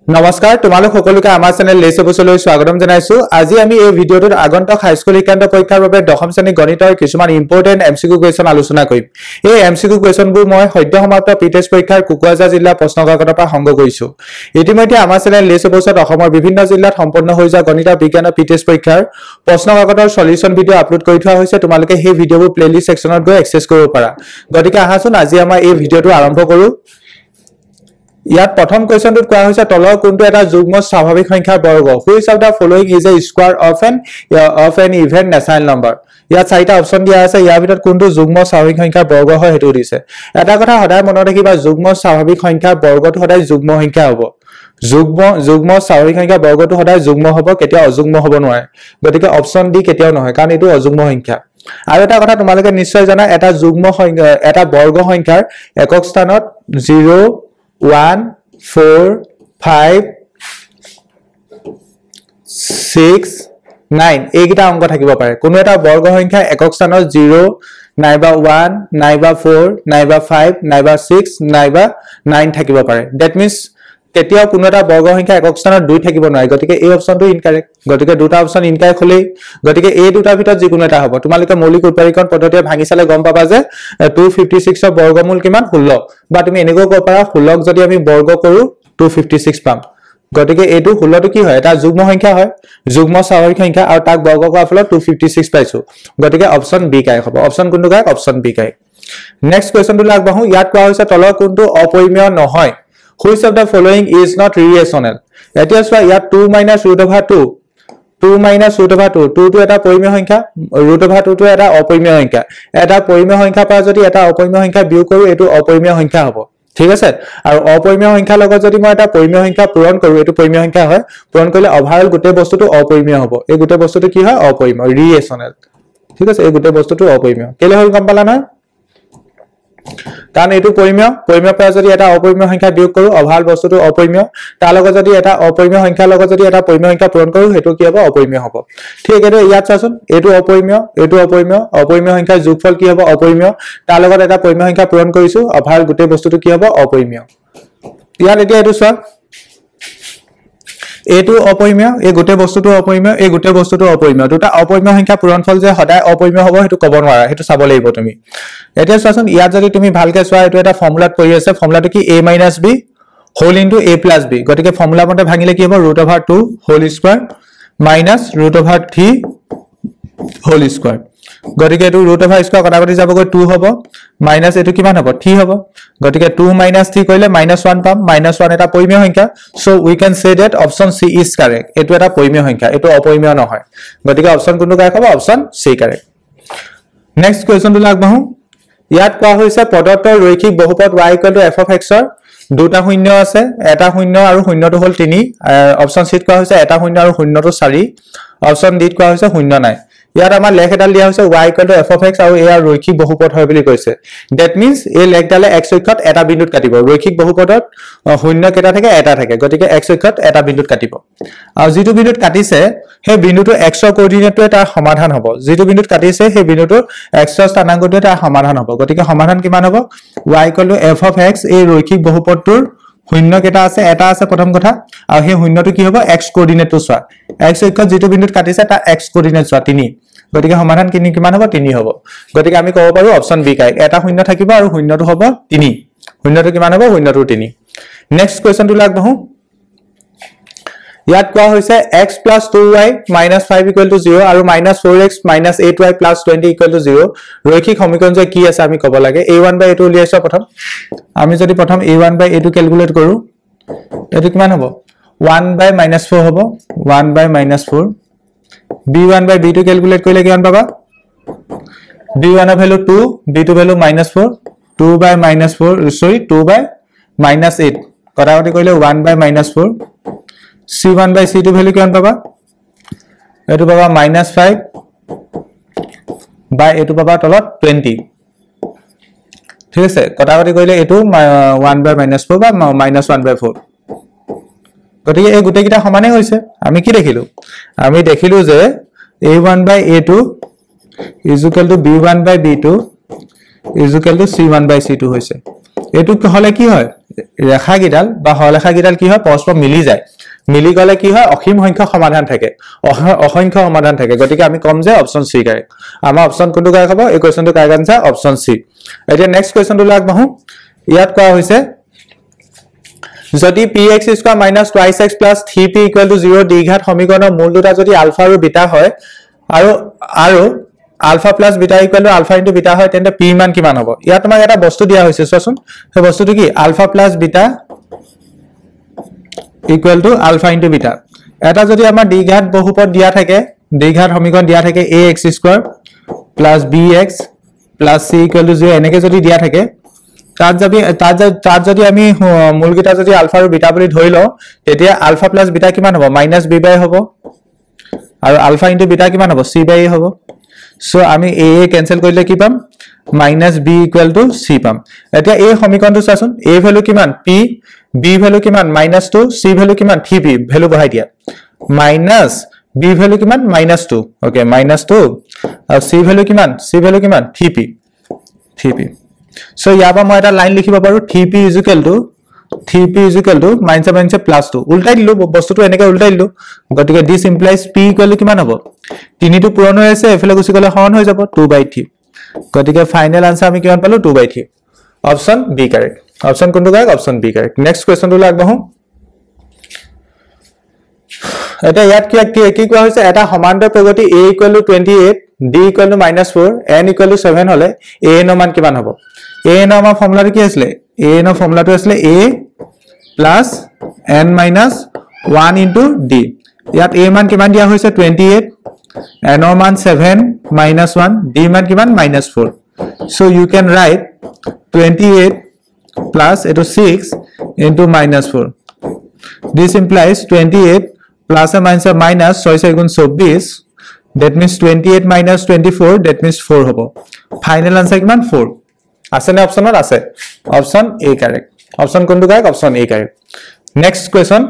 নমস্কাৰ তোমালোক সকলোকে আমাৰ চেনেল লেছ অফিচলৈ স্বাগতম জনাইছো আজি আমি এই ভিডিঅটোত আগন্তুক হাইস্কুল শিক্ষান্ত পৰীক্ষাৰ বাবে দশম শ্ৰেণী গণিতৰ কিছুমান ইম্পৰ্টেন্ট এমসিকিউ কোৱেশ্চন আলোচনা কৰিম এই এমসিকিউ কোৱেশ্চনবোৰ মই সদ্য সমাপ্ত পিটেষ্ট পৰীক্ষাৰ কুকুৰাঝাৰ জিলা প্ৰশ্নকাকতৰ পৰা সংগ্ৰহ কৰিছো ইতিমধ্যে আমাৰ চেনেল লেছ অফিচত অসমৰ বিভিন্ন জিলাত সম্পন্ন হৈ যোৱা গণিত বিজ্ঞানৰ পিটেষ্ট পৰীক্ষাৰ প্ৰশ্নকাকতৰ সলিউশন ভিডিও আপলোড কৰি থোৱা হৈছে তোমালোকে সেই ভিডিওবোৰ প্লেলিষ্ট সেকশনত গৈ এক্সেছ কৰিব পাৰা গতিকে আহাচোন আজি আমাৰ এই ভিডিওটো আৰম্ভ কৰো ইয়াত প্ৰথম কোৱেশ্চনটোত কোৱা হৈছে তলৰ কোনটো এটা যুগ্ম স্বাভাৱিক সংখ্যাৰ বৰ্গ which of the following is a square of N even natural number ইয়াত চাৰিটা অপচন দিয়া আছে ইয়াৰ ভিতৰত কোনটো যুগ্ম স্বাভাৱিক সংখ্যাৰ বৰ্গ হয় হেতু দিছে এটা কথা সদায় মনত ৰাখিবা যুগ্ম স্বাভাৱিক সংখ্যাৰ বৰ্গটো সদায় যুগ্ম সংখ্যা হ'ব যুগ্ম স্বাভাৱিক সংখ্যাৰ বৰ্গটো সদায় যুগ্ম হ'ব কেতিয়া অযুগ্ম হ'ব নোৱাৰে গতিকে অপচন ডি কেতিয়াও নহয় কাৰণ এটো অযুগ্ম সংখ্যা আৰু এটা কথা তোমালোকে নিশ্চয় জানা এটা যুগ্ম সংখ্যা এটা বৰ্গ সংখ্যাৰ একক স্থানত 0 1 4 5 6 9 এইকেইটা অংক থাকিব পাৰে কোনো এটা বৰ্গ সংখ্যা একক স্থানত 0 নাইবা 1 নাইবা 4 নাইবা 5 নাইবা 6 নাইবা 9 থাকিব পাৰে দ্যাট মিন্স কেতিয়াও কোনো এটা বৰ্গ সংখ্যা একক স্থানত 2 থাকিব নোৱাৰে গতিকে এই অপচনটো ইনকাৰেক্ট গতিকে দুটা অপচন ইনকাৰেক্ট হলেই গতিকে এই দুটাৰ ভিতৰত যিকোনো এটা হ'ব তোমালোকে মৌলিক উৎপাদকৰণ পদ্ধতিৰে ভাঙি চালে গম পাবা যে 256 ৰ বৰ্গমূল কিমান 16 বা তুমি এনেকৈ ক'ব পাৰা 16 যদি আমি বৰ্গ কৰো 256 পাম গতিকে এইটো 16 টো কি হয় এটা যুগ্ম সংখ্যা হয় যুগ্ম স্বাভাৱিক সংখ্যা আৰু তাক বৰ্গ কৰাৰ ফলত 256 পাইছো গতিকে অপচন বি কাই হ'ব অপচন কোনটো কাই অপচন বি কাই নেক্সট কোৱেশ্চনটো আগবাঢ়ো ইয়াত কোৱা হৈছে তলৰ কোনটো অপৰিমেয় নহয় Which of the following is not irrational? এতিয়া চোৱা ইয়াত 2 - √2 2 - √2 2 টো এটা পৰিমেয় সংখ্যা √2 টো এটা অপৰিমেয় সংখ্যা এটা পৰিমেয় সংখ্যা পৰা যদি এটা অপৰিমেয় সংখ্যা বিয়োগ কৰো এটো অপৰিমেয় সংখ্যা হ'ব ঠিক আছে আৰু অপৰিমেয় সংখ্যাৰ লগত যদি মই এটা পৰিমেয় সংখ্যা পূৰণ কৰো এটো পৰিমেয় সংখ্যা হয় পূৰণ কৰিলে ওভাৰঅল গোটেই বস্তুটো অপৰিমেয় হ'ব এই গোটেই বস্তুটো কি হয় অপৰিমেয় irrational ঠিক আছে এই গোটেই বস্তুটো অপৰিমেয় কেলে হ'ল গম পালা না কাৰণ এটো পৰিমেয় পৰা যদি এটা অপৰিমেয় সংখ্যা বিয়োগ কৰো ওভাৰঅল বস্তুটো অপৰিমেয় তাৰ লগত যদি এটা অপৰিমেয় সংখ্যাৰ লগত যদি এটা পৰিমেয় সংখ্যা পূৰণ কৰো হেতু কি হ'ব অপৰিমেয় হ'ব ঠিক আছে ইয়াত চাচোন এটো অপৰিমেয় সংখ্যাৰ যোগফল কি হ'ব অপৰিমেয় তাৰ লগত এটা পৰিমেয় সংখ্যা পূৰণ কৰিছো ওভাৰঅল গোটেই বস্তুটো কি হ'ব অপৰিমেয় ইয়াত এতিয়া এটো চোৱা এটো অপৰিমেয় এই গোটেই বস্তুটো অপৰিমেয় এই গোটেই বস্তুটো অপৰিমেয় দুটা অপৰিমেয় সংখ্যা পূৰণফল যে সদায় অপৰিমেয় হ'ব হেতু ক'ব নোৱাৰা হেতু চাব লাগিব তুমি এতিয়া চোৱাচোন ইয়াত যদি তুমি ভালকে চোৱা এটো এটা ফৰ্মুলাত পৰি আছে ফৰ্মুলাটো কি a - b whole into a + b গতিকে ফৰ্মুলা মতে ভাঙিলে কি হ'ব √2 whole square minus √3 whole square গতিকে এটো √2 স্কয়াৰ কটাকটি যাবগৈ 2 হ'ব মাইনাস এটো কিমান হ'ব 3 হ'ব গতিকে 2 - 3 কৰিলে -1 পাম -1 এটা পৰিমেয় সংখ্যা so we can say that option C is correct এটো এটা পৰিমেয় সংখ্যা এটো অপৰিমেয় নহয় গতিকে অপচন কোনটো কাৰেক্ট হ'ব অপচন সি কাৰেক্ট নেক্সট কোৱেশ্চনটো আগবাঢ়ো ইয়াত কোৱা হৈছে প্ৰদত্ত ৰৈখিক বহুপদ y = f of x ৰ দুটা শূন্য আছে এটা শূন্য আৰু শূন্যটো হ'ল 3 অপচন সি কোৱা হৈছে এটা শূন্য আৰু শূন্যটো 4 অপচন ডি কোৱা হৈছে শূন্য নাই ইয়াত আমাৰ লেখ এডাল দিয়া হৈছে y = f of x আৰু এয়া ৰৈখিক বহুপদ হয় বুলি কৈছে দ্যাট মিন্স এই লেখডালে x অক্ষত এটা বিন্দুত কাটিব ৰৈখিক বহুপদত শূন্য কেটা থাকে এটা থাকে গতিকে x অক্ষত এটা বিন্দুত কাটিব আৰু যেটো বিন্দুত কাটিছে সেই বিন্দুটো x ৰ কোঅৰ্ডিনেটটোৱে তাৰ সমাধান হ'ব যেটো বিন্দুত কাটিছে সেই বিন্দুটো x ৰ স্থানাংকটোৱে তাৰ সমাধান হ'ব গতিকে সমাধান কিমান হ'ব y = f of x এই ৰৈখিক বহুপদটোৰ শূন্য কেটা আছে এটা আছে প্ৰথম কথা আৰু সেই শূন্যটো কি হ'ব x কোঅৰ্ডিনেটটো চোৱা x অক্ষত যেটো বিন্দুত কাটিছে তাৰ x কোঅৰ্ডিনেট চোৱা 3 গতিকে সমাধান কিমান হ'ব 3 হ'ব গতিকে আমি ক'ব পাৰো অপচন বি কাই এটা শূন্য থাকিব আৰু শূন্যটো হ'ব 3 শূন্যটো কিমান হ'ব শূন্যটো 3 নেক্সট কোৱেশ্চনটো আগবাঢ়ো ইয়াত কোৱা হৈছে x + 2y - 5 = 0 আৰু -4x - 8y + 20 = 0 ৰৈখিক সমীকৰণ যে কি আছে আমি ক'ব লাগে a1/a2 উলিয়াইছো প্ৰথম আমি যদি প্ৰথম a1/a2 ক্যালকুলেট কৰো এটো কিমান হ'ব 1/-4 হ'ব 1/-4 b1/b2 ক্যালকুলেট কৰিলে কিমান পাবা b1 ৰ ভ্যালু 2 b2 ভ্যালু -4 2/-4 সৰি 2/-8 কটাকটি কৰিলে 1/-4 c1/c2 ভ্যালু কিমান পাবা এটো পাবা -5 বাই এটো পাবা তলত 20 ঠিক আছে কটাকটি কৰিলে এটো 1/-4 বা -1/4 গতিকে এই গুটেকিটা সমানে হৈছে আমি কি দেখিলো আমি দেখিলো যে a1/a2 = b1/b2 = c1/c2 হৈছে এটু হলে কি হয় রেখা গিডাল বা হলেখা গিডাল কি হয় পৰস্পৰ মিলি যায় মিলি গলে কি হয় অসীম সংখ্যক সমাধান থাকে অসংখ্য সমাধান থাকে গতিকে আমি কম যে অপচন সি কাৰেক্ট আমাৰ অপচন কোনটো কাৰেক্ট হ'ব এই কোৱেশ্চনটো কাৰেক্ট আনসাৰ অপচন সি এতিয়া নেক্সট কোৱেশ্চনটো লাগবাহু ইয়াত কোৱা হৈছে যদি px square minus 2x plus 3p equal to 0 দ্বিঘাত সমীকৰণৰ মূল দুটা যদি আলফা আৰু বিটা হয় আৰু alpha plus beta equal to alpha into beta হয় তেন্তে p মান কিমান হ'ব ইয়াত তোমাক এটা বস্তু দিয়া হৈছে চোৱাচোন সেই বস্তুটো কি alpha plus beta equal to alpha into beta এটা যদি আমাৰ দ্বিঘাত বহুপদ দিয়া থাকে দ্বিঘাত সমীকৰণ দিয়া থাকে ax square plus bx plus c equal to 0 এনেকে যদি দিয়া থাকে তাত যদি আমি মূলগিটা যদি আলফা আৰু বিটা বুলি ধৰি লও তেতিয়া আলফা প্লাস বিটা কিমান হ'ব -b হ'ব আৰু আলফা ইনটু বিটা কিমান হ'ব c বাই হ'ব সো আমি a ক্যান্সেল কৰিলে কি পাম -b = c পাম এতিয়া এই সমীকৰণটো চাচোন a ভ্যালু কিমান p b ভ্যালু কিমান -2 c ভ্যালু কিমান 3p ভ্যালু বহাই দিয়া b ভ্যালু কিমান -2 ওকে -2 আৰু c ভ্যালু কিমান 3p so ইয়াবা মই এটা লাইন লিখিব পাৰো 3p = -2 উল্টাই দিলো বস্তুটো এনেকৈ উল্টাই দিলো গতিকে this implies p = কিমান হ'ব 3 টো পূৰণ হৈ আছে এফালে গুছি গলে হৰণ হৈ যাব 2/3 গতিকে ফাইনাল আনসাৰ আমি কিমান পালো 2/3 অপচন বি কাৰেক্ট অপচন কোনটো correct option B correct next কোৱেশ্চনটো লাগবাহু এটা ইয়াত কি কোৱা হৈছে এটা সমান্তৰ প্ৰগতি a = 28 d = -4 n = 7 হলে a ৰ মান কিমান হ'ব a ৰ আমাৰ ফৰ্মুলাটো কি আছিল a ৰ ফৰ্মুলাটো আছিল a plus n minus 1 into d ইয়াত a মান কিমান দিয়া হৈছে 28 n ৰ মান 7 minus 1 d মান কিমান -4 so you can write 28 plus eto 6 into -4 this implies 28 plus or minus 6 * 24 that means 28 minus 24 that means 4 hobo final answer kiman 4 ase na option or ase option a correct option kondu correct option a correct next question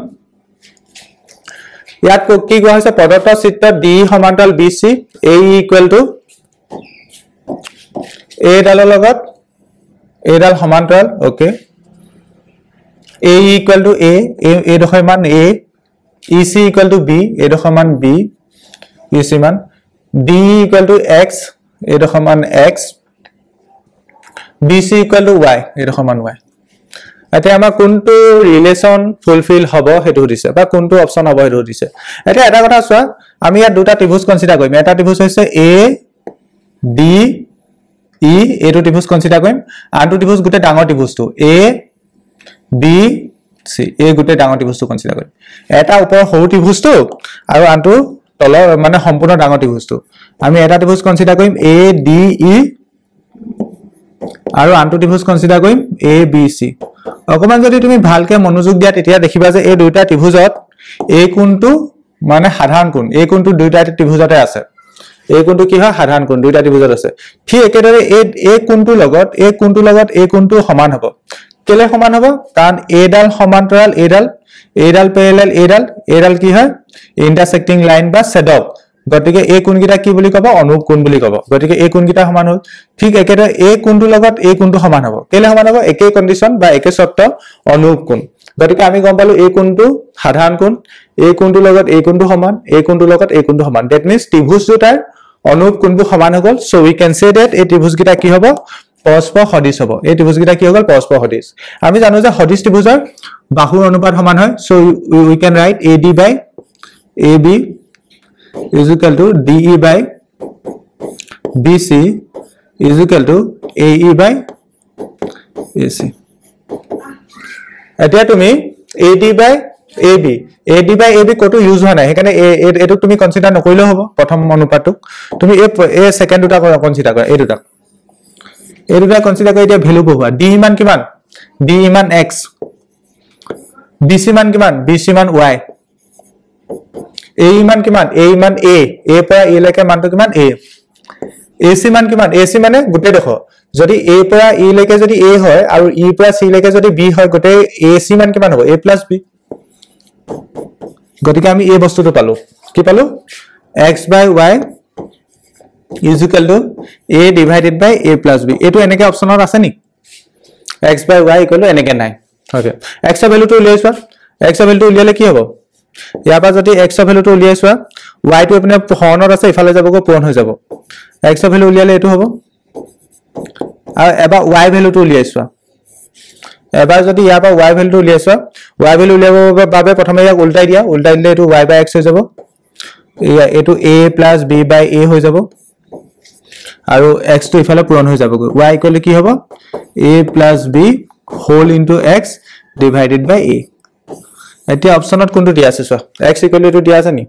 yat ki koha hoise padatta chitta d samantal bc a equal to a dalor logot a dal samantal okay a equal to a dokhoy man a ec equal to b a dokhoy man b ec man d equal to x a dokhoy man x bc equal to y a dokhoy man y ate ama kuntu relation fulfill hobo hetu dise ba kuntu option hobo hetu dise ate eta kotha swa ami ya duta tribhuj consider koim eta tribhuj hoise a d e etu tribhuj consider koim antu tribhuj gute dangor tribhuj tu a b c a gute dangor tribhuj tu consider koim eta upor horu tribhuj tu aru antu tolor mane sampurna dangor tribhuj tu ami eta tribhuj consider koim a d e aru antu tribhuj consider koim a b c অকমান যদি তুমি ভালকে মনোযোগ দিয়া তেতিয়া দেখিবা যে এই দুইটা ত্ৰিভুজত এই কোণটো মানে সাধাৰণ কোণ এই কোণটো দুইটা ত্ৰিভুজতে আছে এই কোণটো কি হয় সাধাৰণ কোণ দুইটা ত্ৰিভুজত আছে ঠিক একেদৰে এই কোণটোৰ লগত এই কোণটো সমান হ'ব কেলে সমান হ'ব কাৰণ এ ডাল সমান্তৰাল এ ডাল প্যাৰেলাল এ ডাল কি হয় ইন্টাৰসেক্টিং লাইন বা ছেডক গতিকে এই কোণগিটা কি বুলি কব অনুপ কোণ বুলি কব গতিকে এই কোণগিটা সমান হ'ল ঠিক একেদৰে এই কোণটোৰ লগত এই কোণটো সমান হ'ব কেলে সমান হ'ব একে কন্ডিশন বা একে শর্ত অনুপ কোণ গতিকে আমি গম পালো এই কোণটো সাধাৰণ কোণ এই কোণটোৰ লগত এই কোণটো সমান এই কোণটোৰ লগত এই কোণটো সমান দ্যাট মিন্স ত্ৰিভুজ দুটাৰ অনুপ কোণটো সমান হ'ল so we can say that এই ত্ৰিভুজগিটা কি হ'ব পৰস্পৰ সদিশ হ'ব এই ত্ৰিভুজগিটা কি হ'ল পৰস্পৰ সদিশ আমি জানো যে সদিশ ত্ৰিভুজৰ বাহুৰ অনুপাত সমান হয় so we can write AD by AB is equal to DE by BC is equal to AE by AC এতিয়া তুমি AD by AB কত ইউজ হয় না হেকানে এটো তুমি কনসিডার নকৰিলে হ'ব প্ৰথম অনুপাতটো তুমি এই সেকেন্ড দুটা কনসিডাৰ কৰা এই দুটা কনসিডাৰ কৰি এতিয়া ভ্যালু বহুৱা D মান কিমান D মান x BC মান কিমান BC মান y a মান কিমান a মান a পৰা a লৈকে মানটো কিমান a ac মান কিমান ac মানে গুটে দেখো যদি a পৰা e লৈকে যদি a হয় আৰু e পৰা c লৈকে যদি b হয় গুটে ac মান কিমান হ'ব a + b গতিকে আমি এই বস্তুটো পালো কি পালো x by y is equal to a divided by a plus b এটো এনেকে অপচনত আছে নি x by y equal to এনেকে নাই ওকে x এর ভ্যালুটো উলিয়াইছো x এর ভ্যালুটো উলিয়ালে কি হ'ব ইয়াৰ পৰা যদি x এৰ ভ্যালুটো উলিয়াইছো y টো আপনি হৰণৰ আছে ইফালে যাবগৈ পূৰণ হৈ যাব x এৰ ভ্যালু উলিয়ালে এটো হ'ব আৰু এবা y ভ্যালুটো উলিয়াইছো এবাৰ যদি ইয়াৰ পৰা y ভ্যালুটো উলিয়াইছো y ভ্যালু উলিয়াবৰ বাবে প্ৰথমে ইয়াক উল্টাই দিলে এটো y by x হৈ যাব এটো a plus b by a হৈ যাব আৰু x টো ইফালে পূৰণ হৈ যাবগৈ y ইকুৱেল কি হ'ব a plus b whole into x divided by a এতিয়া অপচনত কোনটো দিয়া আছে সো x ইকুৱেল টু দিয়া আছে নি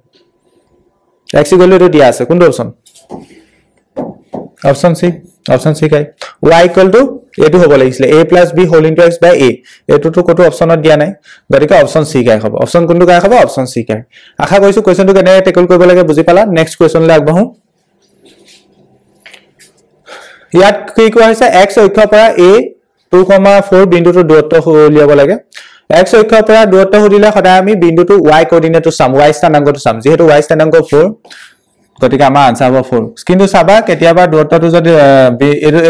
x ইকুৱেল টু দিয়া আছে কোনটো অপচন অপচন সি কাই y ইকুৱেল টু এটো হ'ব লাগিছিল a plus b whole into x by a এটো তো কত অপচনত দিয়া নাই গতিকে অপচন সি কাই হ'ব অপচন কোনটো কাই হ'ব অপচন সি কাই আশা কৰিছো কোৱেশ্চনটো কেনে টেকল কৰিব লাগে বুজি পালা নেক্সট কোৱেশ্চনলৈ আগবাঢ়ো ইয়াত কি কোৱা হৈছে x অক্ষৰ পৰা a 2,4 বিন্দুটো দূৰত্ব উলিয়াব লাগে x অক্ষৰ পৰা দূৰত্ব উলিয়ালে সদায় আমি বিন্দুটো y কোঅৰ্ডিনেটটো চাম y স্থানাংকটো চাম যেহেতু y স্থানাংক 4 গতিকে আমাৰ আনসাৰ হ'ব 4 কিন্তু চাবা কেতিয়াবা দূৰত্বটো যদি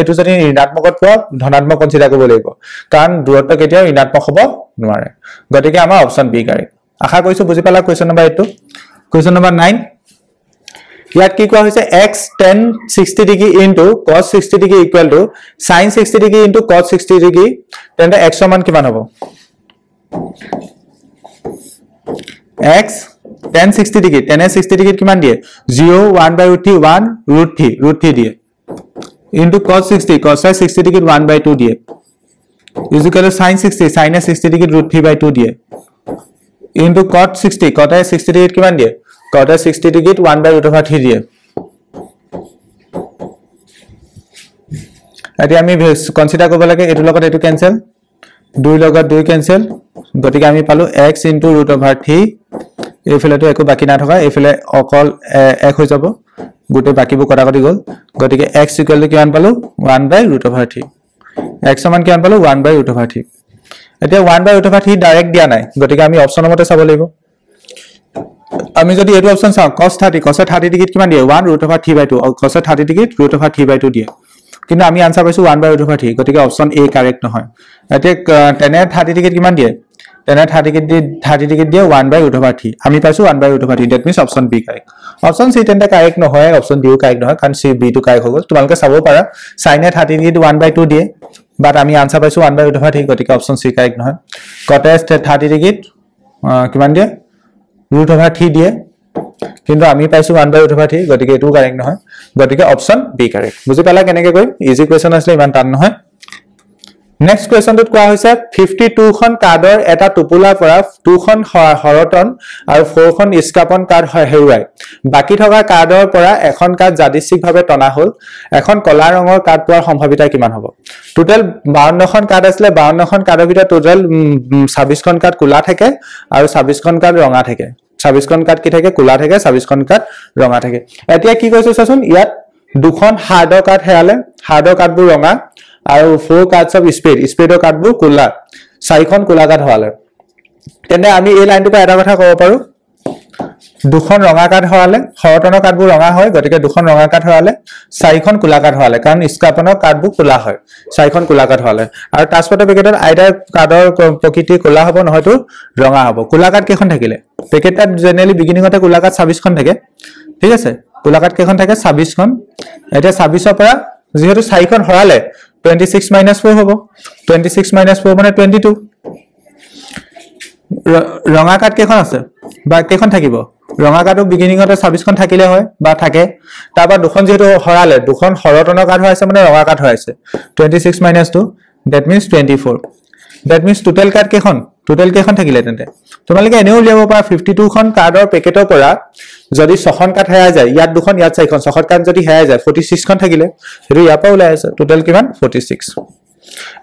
এটো যদি ঋণাত্মকত পোৱা ধনাত্মক কনসিডাৰ কৰিব লাগিব কাৰণ দূৰত্ব কেতিয়াও ঋণাত্মক হ'ব নোৱাৰে গতিকে আমাৰ অপচন বি কাৰেক্ট আশা কৰিছো বুজি পালা কোৱেশ্চন নম্বৰ 8 কোৱেশ্চন নম্বৰ 9 ইয়াত কি কোৱা হৈছে x tan 60 degree into cos 60 degree equal to sin 60 degree into cos 60 degree তেন্তে x সমান কিমান হ'ব x tan 60 degree tan 60 degree কিমান দিয়ে 0 1 by root 3 1 root 3 দিয়ে into cos 60 cos 60 degree 1 by 2 দিয়ে is equal to sin 60 sin 60 degree root 3 by 2 দিয়ে into cot 60 cot 60 degree কিমান দিয়ে cot 60 degree 1 by root over 3 দিয়ে এতিয়া আমি কনসিডাৰ কৰিব লাগে এটো লগত এটো ক্যান্সেল 2 লগত 2 ক্যান্সেল গতিকে আমি পালো x into root over 3 এফালে তো একো বাকি না থকা এফালে অকল 1 হৈ যাব গুটে বাকিবোৰ কটাকটি গল গতিকে x ইকুৱেল টু কিমান পালো 1 by root over 3 x সমান কিমান পালো 1 by root over 3 এতিয়া 1 by root over 3 ডাইৰেক্ট দিয়া নাই গতিকে আমি অপচনৰ মতে চাব লাগিব আমি যদি এটো অপচন চাও cos 30 ডিগ্ৰী কিমান দিয়ে 1 root over 3 by 2 cos 30 degree root over 3 by 2 দিয়ে কিন্তু আমি আনসার পাইছো 1 by root over 3 গতিকে অপচন এ কারেক্ট নহয় এতিয়া tan 30 ডিগ্ৰী কিমান দিয়ে tan 30 ডিগ্ৰী দিয়ে 1 by root over 3 আমি পাইছো 1 by root over 3 that means option B correct option C তেন্তে কারেক্ট নহয় অপচন ডি কারেক্ট নহয় কাৰণ সি বি টো কাৰেক্ট হৈ গল তোমালকে চাব পাৰা sin 30 ডিগ্ৰী 1 by 2 দিয়ে বাট আমি আনসার পাইছো 1 by root over 3 গতিকে অপচন সি কারেক্ট নহয় cot 30 ডিগ্ৰী কিমান দিয়ে root over 3 দিয়ে কিন্তু আমি পাইছো 1 by root over 3 গতিকে এটো কারেক্ট নহয় গতিকে অপচন বি কারেক্ট বুজি পালা কেনেকে কই ইজি কোৱেশ্চন আসলে ইমান টান নহয় নেক্সট কোৱেশ্চনটোত কোৱা হৈছে 52 খন কাৰ্ডৰ এটা টুপুলাৰ পৰা 2 খন হৰতন আৰু 4 খন স্কাপন কাৰ্ড হেৰুৱাই বাকি থকা কাৰ্ডৰ পৰা এখন কাৰ্ড যাদৃচ্ছিকভাৱে টনা হ'ল এখন কলা ৰঙৰ কাৰ্ড পোৱাৰ সম্ভাৱিতা কিমান হ'ব টোটাল 52 খন কাৰ্ড আছিল 52 খন কাৰ্ডৰ ভিতৰত টোটাল 26 খন কাৰ্ড কোলা থাকে আৰু 26 খন কাৰ্ড ৰঙা থাকে 26 খন কাৰ্ড কি থাকে কোলা থাকে 26 খন কাৰ্ড ৰঙা থাকে এতিয়া কি কৈছো চাচোন ইয়াত দুখন হাৰ্ডৰ কাৰ্ড হেৰালে হাৰ্ডৰ কাৰ্ডবোৰ ৰঙা আৰু 4 কাৰ্ডছ অফ স্পেডৰ কাৰ্ডবোৰ কোলা 4 খন কোলা কাৰ্ড হলালে তেনে আমি এই লাইনটো পৰা এটা কথা ক'ব পাৰো দুখন ৰঙা কাৰ্ড হলালে হৰতনৰ কাৰ্ডবোৰ ৰঙা হয় গতিকে দুখন ৰঙা কাৰ্ড হলালে 4 খন কোলা কাৰ্ড হলালে কাৰণ স্কাপনৰ কাৰ্ডবোৰ কোলা হয় 4 খন কোলা কাৰ্ড হলালে আৰু টাচপটৰ পেকেটত আইডাৰ কাৰ্ডৰ প্ৰকৃতি কোলা হ'ব নহয়তো ৰঙা হ'ব কোলা কাৰ্ড কেখন থাকিলে পেকেটত জেনেৰেলি বিগিনিংতে কোলা কাৰ্ড 26 খন থাকে ঠিক আছে কোলা কাৰ্ড কেখন থাকে 26 খন এটা 26 ৰ পৰা যেহেতু 4 খন হৰালে 26 - 4 হ'ব 26 - 4 মানে 22 ৰঙা কাৰ্ড কেখন আছে বা কেখন থাকিব ৰঙা কাৰ্ডৰ বিগিনিংতে 26 খন থাকিলে হয় বা থাকে তাৰপা দুখন যেহেতু হৰালে দুখন হৰতনৰ কাৰ্ড হৈছে মানে ৰঙা কাৰ্ড হৈছে 26 - 2 that means 24 that means total card কেখন থাকিলে তেন্তে তোমালকে এনেও উলিয়াব পাৰা 52 খন কাৰ্ডৰ পেকেটৰ পৰা যদি 6 খন কাৰ্ড হেৰাই যায় ইয়াত দুখন ইয়াত 4 খন 6 খন কাৰ্ড যদি হেৰাই যায় 46 খন থাকিলে হেতু ইয়াৰ পৰা ওলাই আছে টোটাল কিমান 46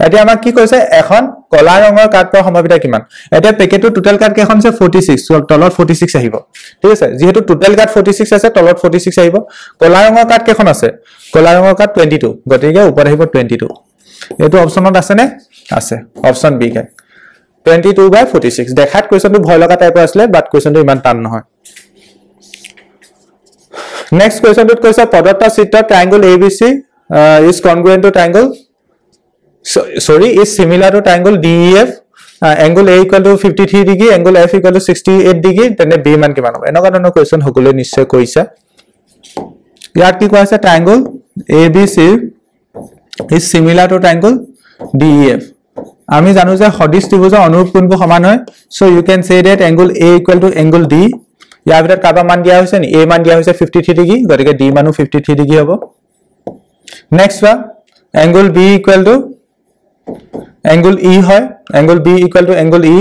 এতিয়া আমাক কি কৈছে এখন কলা ৰঙৰ কাৰ্ড পোৱাৰ সম্ভাৱিতা কিমান এতিয়া পেকেটৰ টোটাল কাৰ্ড কেখন আছে 46 তলত 46 আহিব ঠিক আছে যেহেতু টোটাল কাৰ্ড 46 আছে তলত 46 আহিব কলা ৰঙৰ কাৰ্ড কেখন আছে কলা ৰঙৰ কাৰ্ড 22 গতিকে ওপৰত আহিব 22 এটো অপচনত আছে নে আছে অপচন বি কে 22 by 46 দেখাত কোৱেশ্চনটো ভয় লগা টাইপৰ আছিল বাট কোৱেশ্চনটো ইমান টান নহয় নেক্সট কোৱেশ্চনটোত কৈছে প্ৰদত্ত চিত্ৰ ট্ৰায়াঙ্গল ABC is congruent to triangle sorry, is similar to triangle DEF. Angle A equal to 53 degree, angle F equal to 68 degree, then B man kiman hobo. Enoka dhৰণৰ question hokole nishchoy koisa. ইয়াত কি কোৱা আছে triangle ABC is similar to triangle DEF. আমি জানো যে সদিশ ত্ৰিভুজৰ অনুৰূপ কোণবোৰ সমান হয়. So you can say that angle A equal to angle D. ইয়াৰ ভিতৰত কাবা মান দিয়া হৈছে নি? A মান দিয়া হৈছে 53 ডিগ্ৰী, গতিকে D মানো 53 ডিগ্ৰী হ'ব. Next one, angle B equal to angle E হয়. Angle B equal to angle E.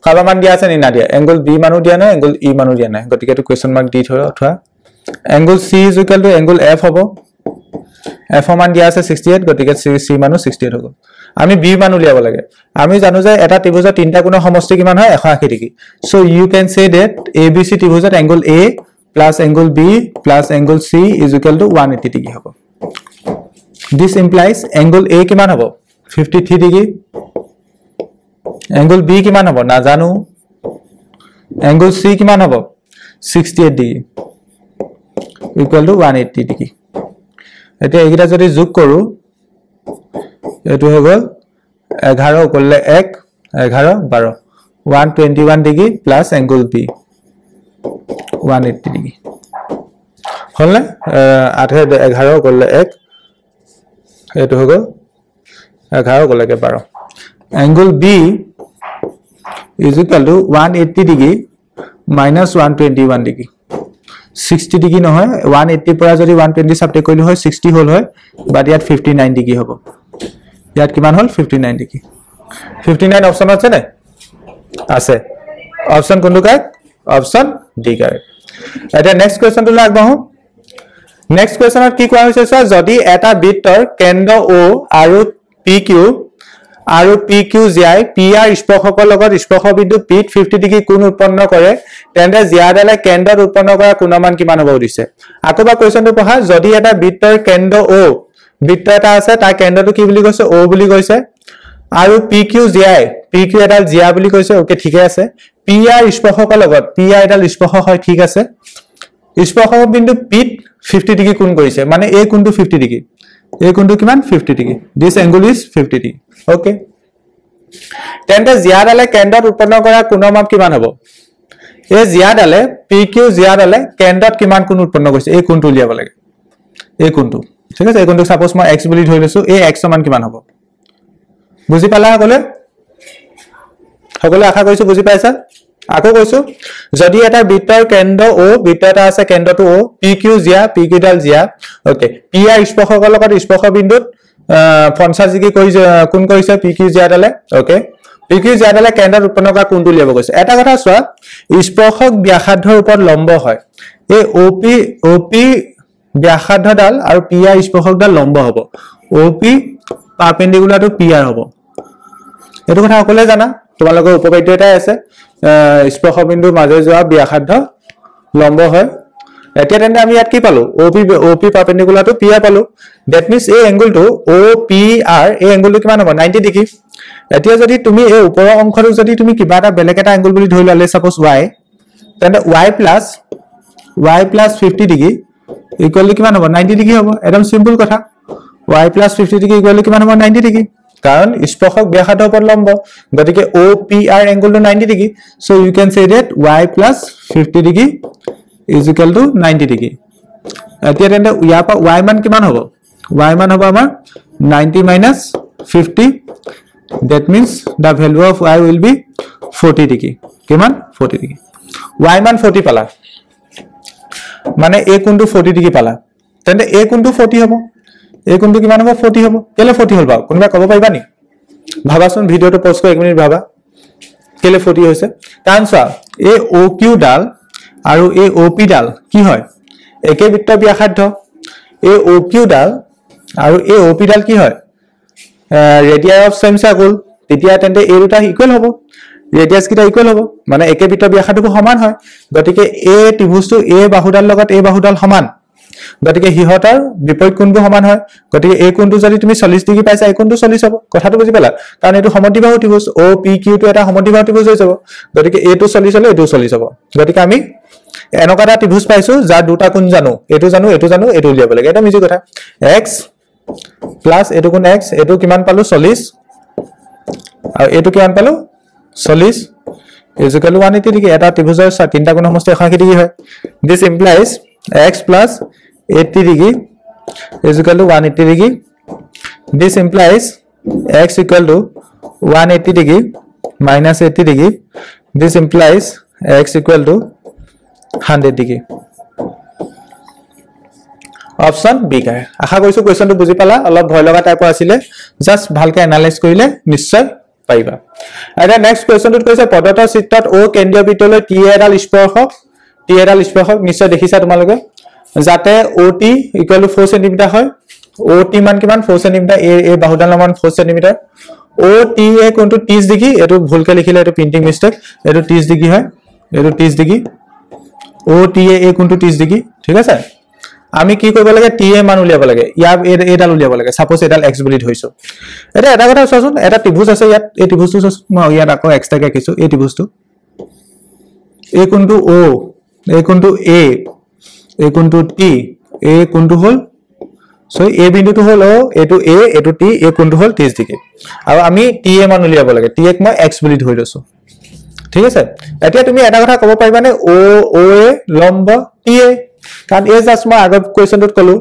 Kaaba মান দিয়া আছে নি না দিয়া? Angle B মানো দিয়া নাই, angle E মানো দিয়া নাই, গতিকে এটো question mark দি থৈ অথবা angle C is equal to angle F হ'ব. F মান দিয়া আছে 68, গতিকে C মানো 68 হ'ব. আমি B মান উলিয়াব লাগে. আমি জানো যে এটা ত্ৰিভুজৰ তিনটা কোণৰ সমষ্টি কিমান হয়? 180 degree. So you can say that ABC ত্ৰিভুজত angle A plus angle B plus angle C is equal to 180 degree হ'ব. This implies angle A কিমান হ'ব? 53 ডিগ্ৰী. Angle B কিমান হ'ব? না জানো. Angle C কিমান হ'ব? 68 ডিগ্ৰী equal to 180 ডিগ্ৰী. এতিয়া এইকেইটা যদি যোগ কৰো এটো হৈ গল 11 কৰলে 1 11 12 121 degree plus angle B 180 degree হলনে 8 11 কৰলে 1 এটো হৈ গল 11 কৰলে 12 angle B is equal to 180 degree minus 121 degree 60 degree নহয় 180 পৰা যদি 120 সাবট্ৰেক্ট কৰিলে হয় 60 হল হয় বাট ইয়াত 59 ডিগ্ৰী হ'ব ইয়াত কিমান হল 59 ডিগ্ৰী 59 অপচন আছে নে আছে অপচন কোনটো কাক অপচন ডি কাক এটা নেক্সট কোৱেশ্চনটো লাগবহু নেক্সট কোৱেশ্চনত কি কোৱা হৈছে স্যাৰ যদি এটা বৃত্তৰ কেন্দ্ৰ O আৰু PQ আৰু PQ জিআই PR স্পৰ্শকৰ লগত স্পৰ্শ বিন্দু P 50 ডিগ্ৰী কোণ উৎপন্ন কৰে তেন্তে জিআডালে কেন্দ্ৰত উৎপন্ন কৰা কোণৰ মান কিমান হ'ব দিছে আকবা কোৱেশ্চনটো পঢ়া যদি এটা বৃত্তৰ কেন্দ্ৰ O বৃত্ত এটা আছে তাৰ কেন্দ্ৰটো কি বুলি কৈছে O বুলি কৈছে আৰু PQ জিআই PQ এডাল জিআ বুলি কৈছে ওকে ঠিকে আছে PR স্পৰ্শকৰ লগত PR এডাল স্পৰ্শ হয় ঠিক আছে স্পৰ্শক বিন্দু P 50 ডিগ্ৰী কোণ কৰিছে মানে এই কোণটো 50 ডিগ্ৰী এই কোণটো কিমান 50 degree this angle is 50 degree okay তেন্তে জিআডালে কেন্দ্ৰত উৎপন্ন কৰা কোণৰ মান কিমান হ'ব এই জিআডালে PQ জিআডালে কেন্দ্ৰত কিমান কোণ উৎপন্ন কৰিছে এই কোণটো উলিয়াব লাগে এই কোণটো ঠিক আছে এই কোণটো সাপোজ মই x বুলি ধৰি লৈছো এই x মান কিমান হ'ব বুজি পালা সকলে আশা কৰিছো বুজি পাইছা আকৌ কৈছো যদি এটা বৃত্তৰ কেন্দ্ৰ O বৃত্ত এটা আছে কেন্দ্ৰটো O PQ জিয়া PQ ডাল জিয়া ওকে PR স্পৰ্শকৰ লগত স্পৰ্শ বিন্দুত 50 ডিগ্ৰী কোণ কৰিছে PQ জিয়াডালে ওকে PQ জিয়াডালে কেন্দ্ৰত উৎপন্ন কৰা কোণটো লিয়াব কৈছে এটা কথা চোৱা স্পৰ্শক ব্যাসাৰ্ধৰ ওপৰত লম্ব হয় এই OP ব্যাসাৰ্ধডাল আৰু PR স্পৰ্শকডাল লম্ব হ'ব OP পাৰপেন্ডিকুলাৰ টু PR হ'ব এটো কথা সকলে জানা তোমালোকৰ উপপাদ্য এটা আছে স্পৰ্শ বিন্দুৰ মাজে যোৱা ব্যাসাৰ্ধ লম্ব হয় এতিয়া তেন্তে আমি ইয়াত কি পালো OP পাৰপেন্ডিকুলাৰ টু PR পালো দ্যাট মিন্স এই এংগলটো OPR এই এংগলটো কিমান হ'ব 90 ডিগ্ৰী এতিয়া যদি তুমি এই ওপৰৰ অংশটো যদি তুমি কিবা এটা বেলেগ এটা এংগল বুলি ধৰি ললে সাপোজ y তেন্তে y plus 50 ডিগ্ৰী ইকুৱেল কিমান হ'ব 90 ডিগ্ৰী হ'ব একদম সিম্পল কথা y plus 50 ডিগ্ৰী ইকুৱেল কিমান হ'ব 90 ডিগ্ৰী কাৰণ স্পৰ্শক ব্যাসাৰ্ধৰ ওপৰত লম্ব গতিকে OPR এংগলটো 90 degree so you can say that y plus 50 degree is equal to 90 degree এতিয়া তেন্তে ইয়াৰ পৰা y মান কিমান হ'ব y মান হ'ব আমাৰ 90 minus 50 that means the value of y will be 40 degree কিমান 40 ডিগ্ৰী y মান 40 পালা মানে এই কোণটো 40 ডিগ্ৰী পালা তেন্তে এই কোণটো 40 হ'ব এই কোণটো কিমান হ'ব 40 হ'ব কেলে 40 হল বা কোনবা কব পাৰিবা নি ভাবাচোন ভিডিওটো পজ কৰি 1 মিনিট ভাবা কেলে 40 হৈছে কাৰণ চোৱা এই OQ ডাল আৰু এই OP ডাল কি হয় একে বৃত্ত ব্যাসাৰ্ধ এই OQ ডাল আৰু এই OP ডাল কি হয় ৰেডিয়াস অফ সেম সাৰ্কেল তেতিয়া তেন্তে এই দুটা ইকুৱেল হ'ব ৰেডিয়াস কিটা ইকুৱেল হ'ব মানে একে বৃত্ত ব্যাসাৰ্ধটো সমান হয় গতিকে এই ত্ৰিভুজটো এই বাহুডাল লগত এই বাহুডাল সমান গতিকে হিহতৰ বিপৰীত কোণটো সমান হয় গতিকে এই কোণটো যদি তুমি 40 ডিগ্ৰী পাইছা এই কোণটো 40 হ'ব কথাটো বুজি পালা কাৰণ এটো সমদ্বিবাহু ত্ৰিভুজ OPQ টো এটা সমদ্বিবাহু ত্ৰিভুজ হৈ যাব গতিকে এটো 40 হলে এটো 40 হ'ব গতিকে আমি এনেকুৱা এটা ত্ৰিভুজ পাইছো যাৰ দুটা কোণ জানো এটো উলিয়াব লাগে এটা মিজি কথা x প্লাস এটো কোণ x এটো কিমান পালো 40 আৰু এটো কিমান পালো 40 is equal to 180 degree এটা ত্ৰিভুজৰ তিনটা কোণ সমষ্টি 180 ডিগ্ৰী হয় this implies x plus 80 degree is equal to 180 degree this implies x equal to 180 degree minus 80 degree this implies x equal to 100 degree option b কাৰে আশা কৰিছো কোৱেশ্চনটো বুজি পালা অলপ ভয় লগা টাইপৰ আছিল জাস্ট ভালকে এনালাইজ কৰিলে নিশ্চয় পাইবা এটা নেক্সট কোৱেশ্চনটো কৈছে পদত চিত্ৰত ও কেন্দ্ৰীয় বৃত্তলৈ টি এডাল স্পৰ্শক নিশ্চয় দেখিছা তোমালোকে যাতে OT equal to 4 cm হয় OT মান কিমান 4 cm এ বাহুডাল মান 4 cm OTA কোনটো 30 ডিগ্ৰী এটো ভুলকে লিখিলে এটো প্ৰিন্টিং মিস্টেক এটো 30 ডিগ্ৰী হয় এটো 30 ডিগ্ৰী OTA কোনটো 30 ডিগ্ৰী ঠিক আছে আমি কি কৰিব লাগে TA মান উলিয়াব লাগে ইয়াৰ এডাল উলিয়াব লাগে সাপোজ এডাল x বুলি ধৰিছো এটা কথা চোৱাচোন এটা ত্ৰিভুজ আছে ইয়াত এই ত্ৰিভুজটো মই ইয়াত আকৌ এক্সট্ৰাকে কিছো এই ত্ৰিভুজটো এই কোনটো O এই কোনটো A এই কোনটো T এই কোনটো হল সো এই বিন্দুটো হল O এটো A এটো T এই কোনটো হল 30 ডিগ্ৰী আৰু আমি TA মান উলিয়াব লাগে TA ক মই x বুলি ধৰি লৈছো ঠিক আছে এতিয়া তুমি এটা কথা ক'ব পাৰিবানে OA লম্ব TA কাৰণ এই জাস্ট মই আগৰ কোৱেশ্চনটোত কলো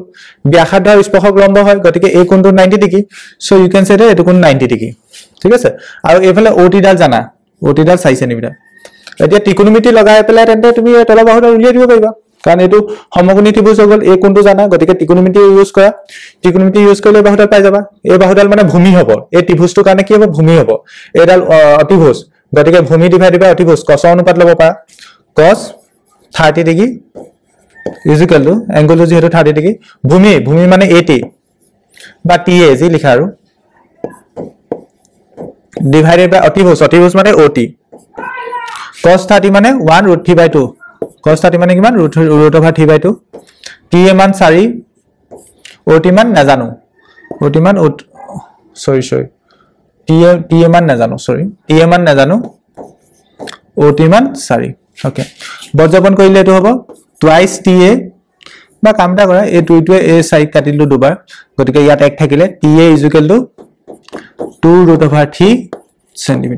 ব্যাসাৰ্ধ স্পৰ্শক লম্ব হয় গতিকে এই কোণটো 90 degree so you can say that এটো কোণ 90 ডিগ্ৰী ঠিক আছে আৰু এফালে OT ডাল জানা OT ডাল 4 সেমি এতিয়া ত্ৰিকোণমিতি লগাই পেলাই তেন্তে তুমি তল বাহুডাল উলিয়াই দিব পাৰিবা কাৰণ এটো সমকোণী ত্ৰিভুজ হৈ গল এই কোণটো জানা গতিকে ত্ৰিকোণমিতি ইউজ কৰা ত্ৰিকোণমিতি ইউজ কৰিলে বাহুডাল পাই যাবা এই বাহুডাল মানে ভূমি হ'ব এই ত্ৰিভুজটো কাৰণে কি হ'ব ভূমি হ'ব এডাল অতিভুজ গতিকে ভূমি ডিভাইড বাই অতিভুজ cos অনুপাত লব পাৰা cos 30 degree is equal to angle is 30 degree भूमि माने 80 বা TA जी लिखा আৰু divided by অতিভুজ মানে OT cos 30 মানে 1√3/2 cos 30 মানে কিমান √3/2 TA মান 4 OT মান নাজানো OT মান sorry TA মান নাজানো TA মান নাজানো OT মান 4 ওকে বৰ্জন কৰিলে এটো হ'ব twice TA বা কামটা কৰা এই দুইটোৱে এই সাইড কাটিলো দুবাৰ গতিকে ইয়াত এক থাকিলে TA is equal to 2√3 cm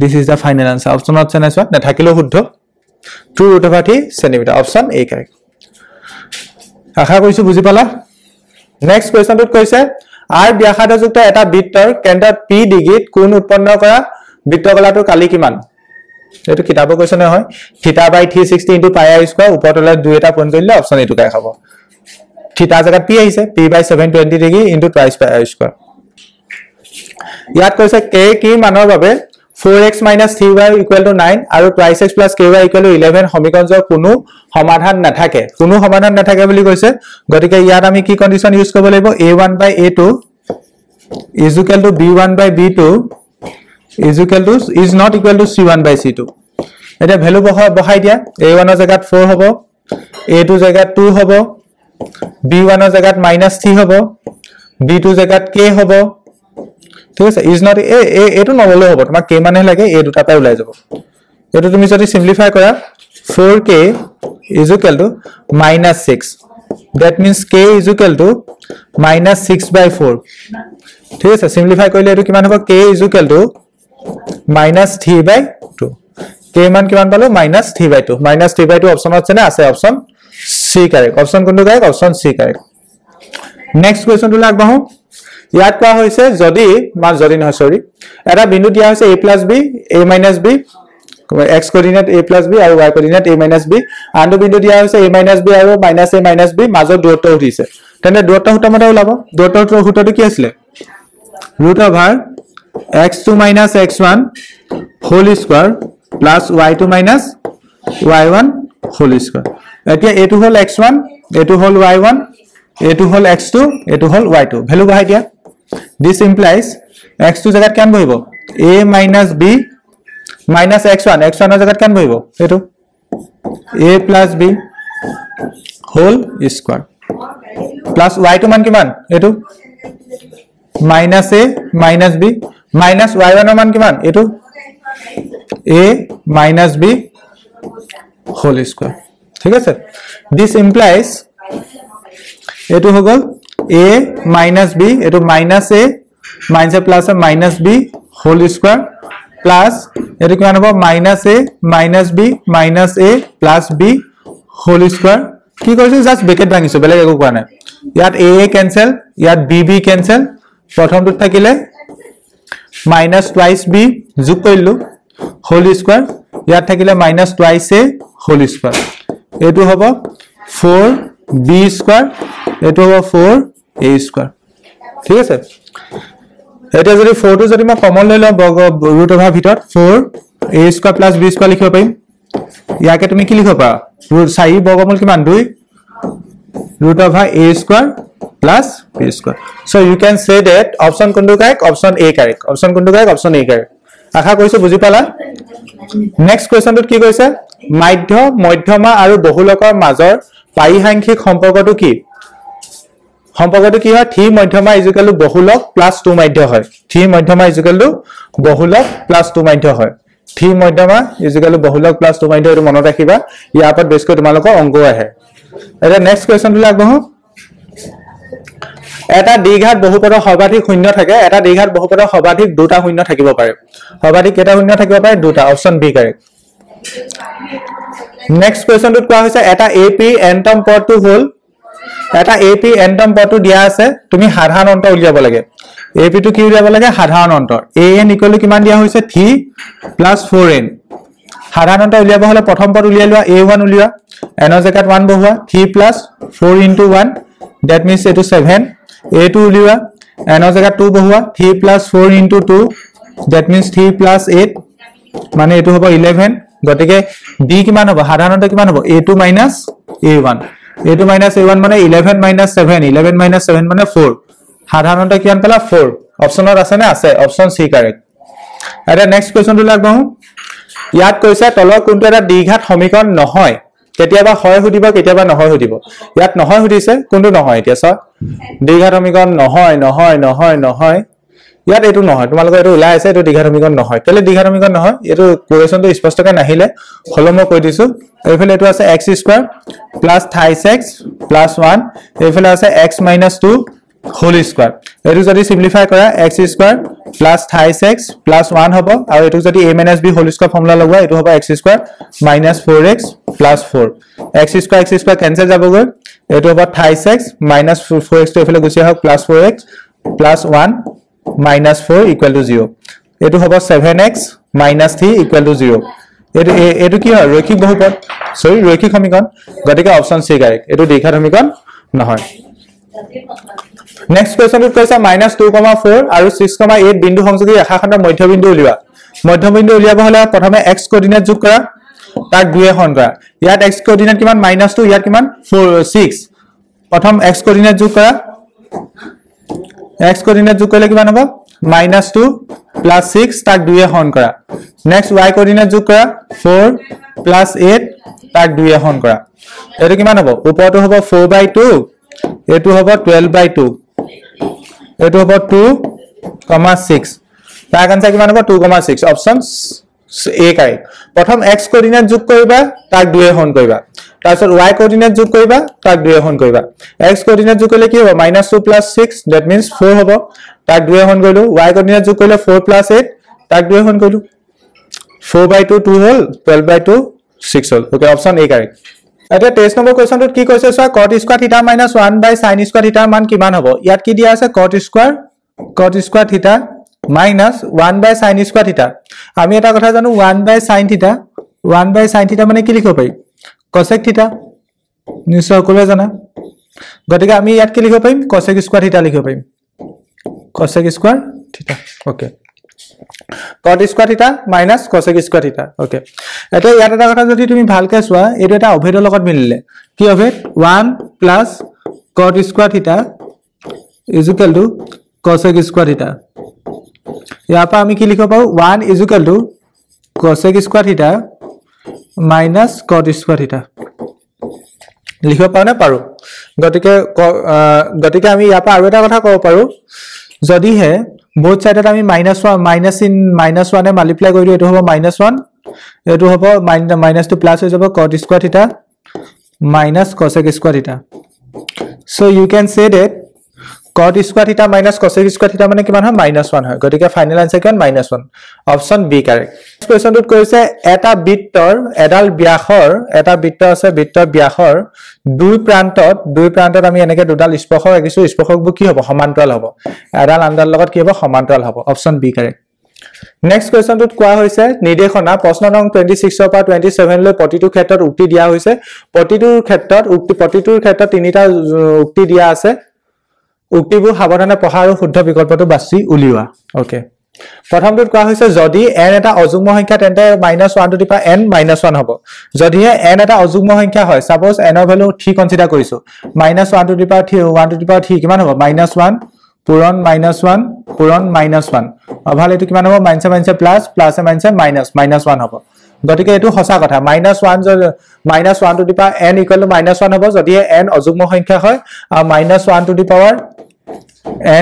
this is the final answer option আছে না থাকিলো শুদ্ধ 2√3 cm option A কাৰেক্ট আশা কৰিছো বুজি পালা নেক্সট কোৱেশ্চনটোত কৈছে r ব্যাসাৰ্ধযুক্ত এটা বৃত্তৰ কেন্দ্ৰত P ডিগ্ৰীত কোণ উৎপন্ন কৰা বৃত্তকলাটোৰ কালি কিমান এটো কিতাবৰ কোৱেশ্চন হয় θ/360 * πr² ওপৰতলে দুই এটা পইণ্ট কৰিলে অপচন এটো কাই খাব θ জাগাত p আহিছে p/720 ডিগ্ৰী * twice πr²। ইয়াত কৈছে k কি মানৰ বাবে 4x - 3y = 9 আৰু twice x + ky = 11 সমীকৰণৰ কোনো সমাধান নাথাকে বুলি কৈছে গতিকে ইয়াত আমি কি কন্ডিশন ইউজ কৰিব লাগিব a1/a2 = b1/b2 is not equal to c1/c2 এটা ভ্যালু বহাই দিয়া a1 এর জায়গাত 4 হবে a2 জায়গাত 2 হবে b1 এর জায়গাত -3 হবে b2 জায়গাত k হবে ঠিক আছে is not এটো নবলে হবে তোমাক k মানে লাগে এই দুটা পাই ওলাই যাব এটো তুমি যদি সিম্পলিফাই কৰা 4k is equal to -6 that means k is equal to -6/4 ঠিক আছে সিম্পলিফাই কৰিলে এটো কিমান হ'ব k is equal to -3/2 k মান কিমান পালো -3/2 -3/2 অপচন আছে না আছে অপচন সি কারেক্ট অপচন কোনটো correct option C correct next question টো লাগবাহু ইয়াত কোৱা হৈছে যদি নহয় সৰি এটা বিন্দু দিয়া হৈছে a + b a - b x coordinate a + b আৰু y কোঅৰ্ডিনেট a - b আনটো বিন্দু দিয়া হৈছে a - b আৰু -a - b মাজত দূৰত্ব উঠিছে তেনে দূৰত্ব সূত্ৰ মতে ওলাব দূৰত্ব সূত্ৰটো কি আছিল √x2 - x1 whole square plus y2 - y1 whole square এতিয়া এটো হল x1 এটো হল y1 এটো হল x2 এটো হল y2 ভ্যালু বহাই দিয়া this implies x2 জায়গাত কেন বহিব a - b -x1 x1 এর জায়গাত কেন বহিব এটো a + b whole square plus y2 মান কিমান এটো -a - b minus y1 মান কিমান এটো a - b whole square ঠিক আছে this implies এটো হৈ গল a minus b এটো minus a plus a minus b whole square plus এটো কিমান হ'ব minus a minus b minus a plus b whole square কি কৰিছো জাস্ট ব্ৰেকেট ভাঙিছো বেলেগ একো কোৱা নাই ইয়াত a cancel ইয়াত b b cancel প্ৰথমটো থাকিলে minus twice b যোগ কৰিলো whole square ইয়াত থাকিলে minus twice a whole square এটো হ'ব 4b square এটো হ'ব 4a square ঠিক আছে এটা যদি 4 টো যদি মই কমন লৈ লও ৰুট অভাৰ ভিতৰত 4a square plus b square লিখিব পাৰিম ইয়াকে তুমি কি লিখিব পাৰা ৰুট 4 বৰ্গমূল কিমান 2 root over a square plus b square so you can say that option কোনটো correct option a correct option কোনটো correct option a correct আশা কৰিছো বুজি পালা next question টো কি কৈছে মধ্যমা আৰু বহুলকৰ মাজৰ পাৰিসাংখ্যিক সম্পৰ্কটো কি হয় 3 মধ্যমা = বহুলক plus 2 মধ্য হয় 3 মধ্যমা = বহুলক plus 2 মধ্য হয় 3 মধ্যমা = বহুলক plus 2 মধ্য এটো মনত ৰাখিবা ইয়াৰ ওপৰত বেছ কৰি তোমালোকৰ অংক আহে এটা নেক্সট কোৱেশ্চন টো লাগব এটা দ্বিঘাত বহুপদৰ সৰ্বাধিক শূন্য থাকে এটা দ্বিঘাত বহুপদৰ সৰ্বাধিক দুটা শূন্য থাকিব পাৰে সৰ্বাধিক কেইটা শূন্য থাকিব পাৰে দুটা option B correct next question টো কোৱা হৈছে এটা এপি এনটম পদটো হ'ল এটা এপি এনটম পদটো দিয়া আছে তুমি সাধাৰণ অন্ত উলিয়াব লাগে এপি টো কি উলিয়াব লাগে সাধাৰণ অন্ত an = কিমান দিয়া হৈছে 3 + 4n সাধাৰণ অন্ত উলিয়াব হলে প্ৰথম পদ উলিয়াই লোৱা a1 উলিয়া n ৰ জেগাত 1 বহোৱা 3 + 4 * 1 that means এটো 7 a2 উলিয়া n ৰ জেগাত 2 বহোৱা 3 + 4 * 2 that means 3 + 8 মানে এটো হ'ব 11 গতিকে d কিমান হ'ব সাধাৰণ অন্ত কিমান হ'ব a2 - a1 a2 - a1 মানে 11 - 7 11 - 7 মানে 4 সাধাৰণ অন্ত কিমান পালা 4 অপচনত আছে নে আছে অপচন সি কাৰেক্ট এটা নেক্সট কোৱেশ্চন টো লাগব ইয়াত কৈছে তলৰ কোনটো এটা দ্বিঘাত সমীকৰণ নহয় কেতিয়াবা হয় সুধিব কেতিয়াবা নহয় সুধিব ইয়াত নহয় সুধিছে কোনটো নহয় এতিয়া চা দ্বিঘাত সমীকৰণ নহয় ইয়াত এটো নহয় তোমালোকৰ এটো ওলাই আছে এটো দ্বিঘাত সমীকৰণ নহয় কেলে দ্বিঘাত সমীকৰণ নহয় এটো কোৱেশ্চনটো স্পষ্টকৈ নাহিলে হলম কৈ দিছো এইফালে এটো আছে x² + 28x + 1 এইফালে আছে x - 2 whole square এটো যদি সিম্পলিফাই কৰা x² + 28x + 1 হ'ব আৰু এটো যদি a - b whole square formula লগোৱা এটো হ'ব x² - 4x + 4 x² কেনসেল যাবগৈ এটো হ'ব 28x - 4x টো এফালে গুছি আহক + 4x + 1 - 4 = 0 এটো হ'ব 7x - 3 = 0 এটো কি হয় রৈখিক বহুপদ সরি রৈখিক সমীকরণ গতিকে অপশন সি কারেক্ট এটো দ্বিঘাত সমীকরণ নহয় নেক্সট কোৱেশ্চন টো কৈছে -2,4 আৰু 6,8 বিন্দু সংযোগী ৰেখাখণ্ডৰ মধ্যবিন্দু উলিওৱা মধ্যবিন্দু উলিয়াব হলে প্ৰথমে x কোঅৰ্ডিনেট যোগ কৰা তাক 2 এ হৰণ কৰা ইয়াত x কোঅৰ্ডিনেট কিমান -2 ইয়াত কিমান 6 প্ৰথম x কোঅৰ্ডিনেট যোগ কৰা x কোঅৰ্ডিনেট যোগ কৰিলে কিমান হ'ব -2 + 6 তাক 2 এ হৰণ কৰা নেক্সট y কোঅৰ্ডিনেট যোগ কৰা 4 + 8 তাক 2 এ হৰণ কৰা এটো কিমান হ'ব ওপৰটো হ'ব 4/2 এটো হ'ব 12/2 এটো হ'ব 2,6 তাক আনসাৰ কিমান হ'ব 2,6 অপচন এ কাৰেক্ট প্ৰথম x কোঅৰ্ডিনেট যোগ কৰিবা তাক 2 এ হৰণ কৰিবা তাৰপিছত y কোঅৰ্ডিনেট যোগ কৰিবা তাক 2 এ হৰণ কৰিবা x কোঅৰ্ডিনেট যোগ কৰিলে কি হ'ব -2 + 6 that means 4 হ'ব তাক 2 এ হৰণ কৰিলো y কোঅৰ্ডিনেট যোগ কৰিলে 4 + 8 তাক 2 এ হৰণ কৰিলো 4/2 2 হ'ল 12/2 6 হ'ল ওকে অপচন এ কাৰেক্ট এটা টেস্ট নম্বৰ কোৱেশ্চনটোত কি কৈছে চোৱা cot square θ - 1/sin square θ মান কিমান হ'ব ইয়াত কি দিয়া আছে cot square θ - 1/sin square θ আমি এটা কথা জানো 1/sin θ মানে কি লিখিব পাৰি cosec θ নিশ্চয় কোলে জানা গতিকে আমি ইয়াত কি লিখিব পাৰিম cosec square θ লিখিব পাৰিম cosec square θ okay cot square θ - cosec square θ okay এটা ইয়াত এটা কথা যদি তুমি ভালকে চোৱা এটো এটা অভেদৰ লগত মিলিলে কি অভেদ 1 + cot square θ = cosec square θ ইয়াৰ পৰা আমি কি লিখিব পাৰো 1 = cosec square θ - cot square θ লিখিব পাৰো না পাৰো গতিকে আমি ইয়াৰ পৰা আৰু এটা কথা ক'ব পাৰো যদি হে both side আমি -1 এ মাল্টিপ্লাই কৰি দিও এটো হ'ব -1 এটো হ'ব -2 প্লাস হৈ যাব cot square θ minus cosec square theta. So you can say that cot square theta minus cosec square theta মানে কিমান হয় -1 হয় গতিকে ফাইনাল আনসার কিমান -1 অপশন বি কারেক্ট কোৱেশ্চনটোত কৈছে এটা বৃত্তৰ এডাল ব্যাসৰ এটা বৃত্ত আছে বৃত্তৰ ব্যাসৰ দুই প্ৰান্তত আমি এনেকে দুডাল স্পৰ্শক ৰাখিছো স্পৰ্শকবোৰ কি হ'ব সমান্তৰাল হ'ব এডাল আনডাল লগত কি হ'ব সমান্তৰাল হ'ব অপশন বি কাৰেক্ট নেক্সট কোৱেশ্চনটোত কোৱা হৈছে নিৰ্দেশনা প্ৰশ্ন নং 26 ৰ পৰা 27 লৈ প্ৰতিটো ক্ষেত্ৰত উক্তি দিয়া হৈছে প্ৰতিটোৰ ক্ষেত্ৰত তিনিটা উক্তি দিয়া আছে উক্তিবোৰ সাৱধানে পঢ়া আৰু শুদ্ধ বিকল্পটো বাছি উলিওৱা ওকে প্ৰথমটোত কোৱা হৈছে যদি n এটা অযুগ্ম সংখ্যা তেন্তে -1 টু দি পাৱাৰ n -1 হ'ব যদি n এটা অযুগ্ম সংখ্যা হয় সাপোজ n ৰ ভ্যালু 3 কনসিডাৰ কৰিছো -1 টু দি পাৱাৰ 3 কিমান হ'ব -1 পূৰণ -1 পূৰণ -1 অভাল এটো কিমান হ'ব মাইনাস প্লাস প্লাসে মাইনাস -1 হ'ব গতিকে এটো সঁচা কথা -1 টু দি পাৱাৰ n -1 হ'ব যদি n অযুগ্ম সংখ্যা হয় আৰু -1 টু দি পাৱাৰ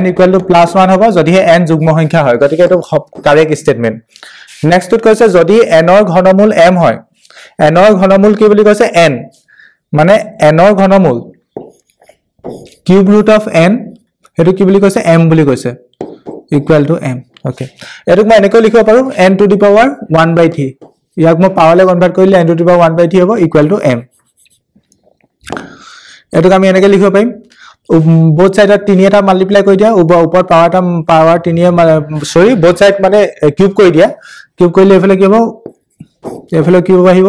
n +1 হ'ব যদি n যুগ্ম সংখ্যা হয় গতিকে এটো কারেক্ট স্টেটমেন্ট নেক্সট টুত কৈছে যদি n ৰ ঘনমূল m হয় n ৰ ঘনমূল কি বুলি কৈছে n মানে n ৰ ঘনমূল কিউব ৰুট অফ n এটো কি বুলি কৈছে m বুলি কৈছে ইকুৱেল টু m ওকে এটোক মই এনেকৈ লিখিব পাৰো n টু দি পাৱাৰ 1/3 ইয়াক মই পাৱাৰলে কনভাৰ্ট কৰিলে n টু দি পাৱাৰ 1/3 হ'ব ইকুৱেল টু m এটোক আমি এনেকৈ লিখিব পাৰিম both side তিনি এটা মাল্টিপ্লাই কৰি দিয়া ওপৰ পাৱাৰ তিনি সৰি both side মানে কিউব কৰি দিয়া কিউব কৰিলে এফালে কি হ'ব এফালে কিউব আহিব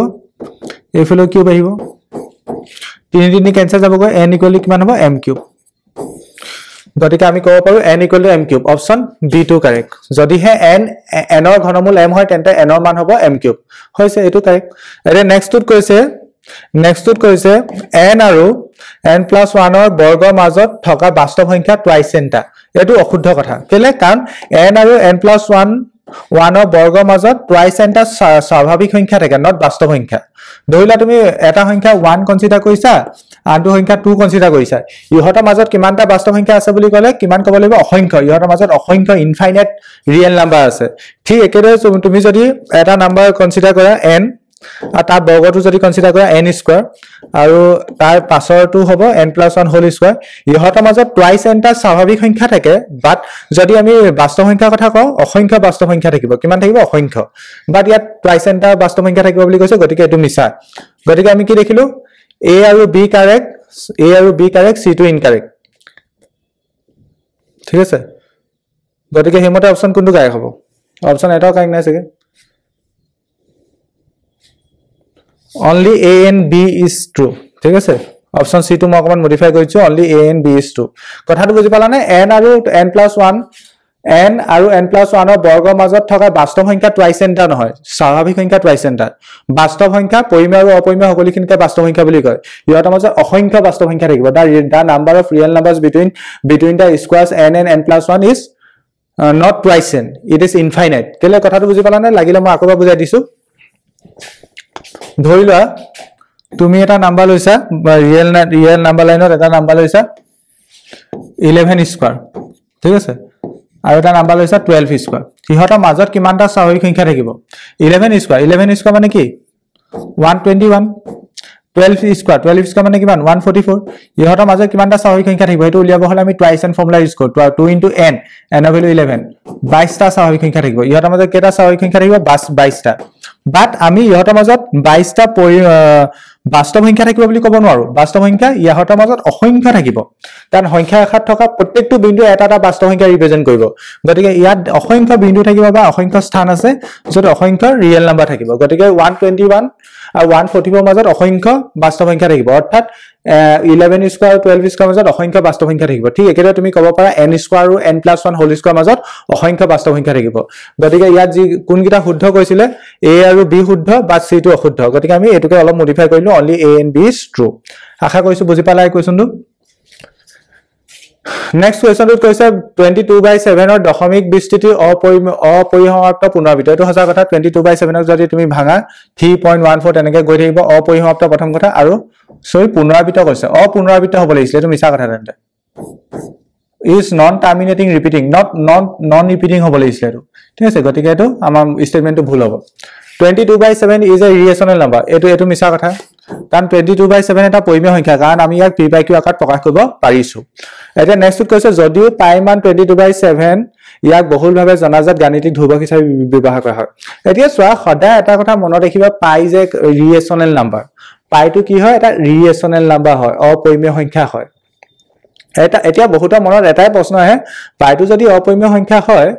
এফালে কিউব আহিব তিনি কেনসেল যাবগৈ n ইকুৱেল কিমান হ'ব m কিউব গতিকে আমি ক'ব পাৰো n equal to m cube option b2 correct যদি হে n ৰ ঘনমূল m হয় তেন্তে n ৰ মান হ'ব m কিউব হৈছে এটো কাৰেক্ট এৰে নেক্সটটোত কৈছে n আৰু n+1 ৰ বৰ্গৰ মাজত থকা বাস্তৱ সংখ্যা টুৱাইস চেন্টা এটো অশুদ্ধ কথা কেলে কাৰণ n আৰু n+1 ৰ বৰ্গৰ মাজত টুৱাইস চেন্টা স্বাভাৱিক সংখ্যা থাকে নট বাস্তৱ সংখ্যা ধৰিলা তুমি এটা সংখ্যা 1 কনসিডাৰ কৰিছা আনটো সংখ্যা 2 কনসিডাৰ কৰিছা ইহতৰ মাজত কিমানটা বাস্তৱ সংখ্যা আছে বুলি ক'লে কিমান ক'ব লাগিব অসংখ্য ইহতৰ মাজত অসংখ্য ইনফাইনাইট ৰিয়েল নাম্বাৰ আছে ঠিক একেদৰে তুমি যদি এটা নাম্বাৰ কনসিডাৰ কৰা n আৰ তাৰ বৰ্গটো যদি কনসিডাৰ কৰা n স্কয়াৰ আৰু তাৰ পাছৰটো হ'ব n+1 হোল স্কয়াৰ ইহতৰ মাজত টুৱাইস এন্টা স্বাভাৱিক সংখ্যা থাকে বাট যদি আমি বাস্তৱ সংখ্যাৰ কথা কওঁ অসংখ্য বাস্তৱ সংখ্যা থাকিব কিমান থাকিব অসংখ্য বাট ইয়াত টুৱাইস এন্টা বাস্তৱ সংখ্যা থাকিব বুলি কৈছে গতিকে এটো মিছা গতিকে আমি কি দেখিলো a আৰু b কারেক্ট c2 ইনকারেক্ট ঠিক আছে গতিকে হেমতে অপশন কোনটো কারেক্ট হ'ব অপশন এটাও কারেক্ট নাই সকে only a and b is true ঠিক আছে অপশন c টু মই অকমান মডিফাই কৰিছো only a and b is true কথাটো বুজি পালা না n আৰু n+1 ৰ বৰ্গৰ মাজত থকা বাস্তৱ সংখ্যা টুৱাইস চেন্টা নহয় স্বাভাৱিক সংখ্যা টুৱাইস চেন্টা বাস্তৱ সংখ্যা পৰিমেয় আৰু অপৰিমেয় সকলোখিনিকে বাস্তৱ সংখ্যা বুলি কয় ইহতৰ মাজত অসংখ্য বাস্তৱ সংখ্যা থাকিব the number of real numbers between the squares n and n+1 is not twice n it is infinite কেলে কথাটো বুজি পালা না লাগিলে মই আকবা বুজাই দিছো ধৰিলা তুমি এটা নাম্বাৰ লৈছা ৰিয়েল নাম্বাৰ লাইনত এটা নাম্বাৰ লৈছা 11 স্কয়াৰ ঠিক আছে আৰু এটা নাম্বাৰ লৈছা 12 স্কয়াৰ ইহতৰ মাজত কিমানটা স্বাভাৱিক সংখ্যা থাকিব 11 স্কয়াৰ মানে কি 121 12 স্কয়াৰ মানে কিমান 144 ইহতৰ মাজত কিমানটা স্বাভাৱিক সংখ্যা থাকিব এটো উলিয়াব হলে আমি টুৱাইস n ফৰ্মুলা ইউজ কৰো 2 * n n ৰ ভ্যালু 11 22টা স্বাভাৱিক সংখ্যা থাকিব ইহতৰ মাজত কেটা স্বাভাৱিক সংখ্যা থাকিব 22টা বাট আমি ইহতৰ মাজত 22টা বাস্তৱ সংখ্যা থাকিব বুলি ক'ব নোৱাৰো বাস্তৱ সংখ্যা ইহতৰ মাজত অসংখ্য থাকিব কাৰণ সংখ্যা ৰেখাত থকা প্ৰত্যেকটো বিন্দু এটা বাস্তৱ সংখ্যা ৰিপ্ৰেজেন্ট কৰিব গতিকে ইয়াত অসংখ্য বিন্দু থাকিব বা অসংখ্য স্থান আছে যত অসংখ্য ৰিয়েল নাম্বাৰ থাকিব গতিকে 121 আৰু 144 মাজত অসংখ্য বাস্তৱ সংখ্যা থাকিব অৰ্থাৎ 11 স্কয়াৰ 12 স্কয়াৰ মাজত অসংখ্য বাস্তৱ সংখ্যা থাকিব ঠিক একেদৰে তুমি ক'ব পাৰা n স্কয়াৰ আৰু n+1 হোল স্কয়াৰ মাজত অসংখ্য বাস্তৱ সংখ্যা থাকিব গতিকে ইয়াত যি কোনকিটা শুদ্ধ কৈছিলে a আৰু b শুদ্ধ বা c টো অশুদ্ধ গতিকে আমি এটোকে অলপ মডিফাই কৰিলো only a and b is true আশা কৰিছো বুজি পালা এই কোৱেশ্চনটো নেক্সট কোৱেশ্চনটো কৈছে 22/7 ৰ দশমিক বিস্তৃতি অপৰিসমাপ্ত পুনৰাবৃত্ত এটো সঁচা কথা 22/7 ক যদি তুমি ভাঙা 3.14 তেনেকে গৈ থাকিব অপৰিসমাপ্ত প্ৰথম কথা আৰু সৰি পুনৰাবৃত্ত কৈছে অপুনৰাবৃত্ত হ'ব লাগিছিল এটো মিছা কথা তেন্তে is non terminating repeating not non repeating হ'ব লাগিছিল এটো ঠিক আছে গতিকে এটো আমাৰ স্টেটমেন্টটো ভুল হ'ব 22/7 is a irrational number এটো মিছা কথা কাৰণ 22/7 এটা পৰিমেয় সংখ্যা কাৰণ আমি ইয়াক p/q আকাৰত প্ৰকাশ কৰিব পাৰিছো এতিয়া নেক্সটত কৈছে যদিও পাই মান 22/7 ইয়াক বহুলভাৱে জনাজাত গাণিতিক ধ্ৰুৱক হিচাপে ব্যৱহাৰ কৰা হয় এতিয়া চোৱা সদায় এটা কথা মনত ৰাখিবা পাই যে ৰিলেচনেল নাম্বাৰ পাইটো কি হয় এটা ৰিলেচনেল নাম্বাৰ হয় অপৰিমেয় সংখ্যা হয় এতিয়া বহুতৰ মনত এটাই প্ৰশ্ন আহে পাইটো যদি অপৰিমেয় সংখ্যা হয়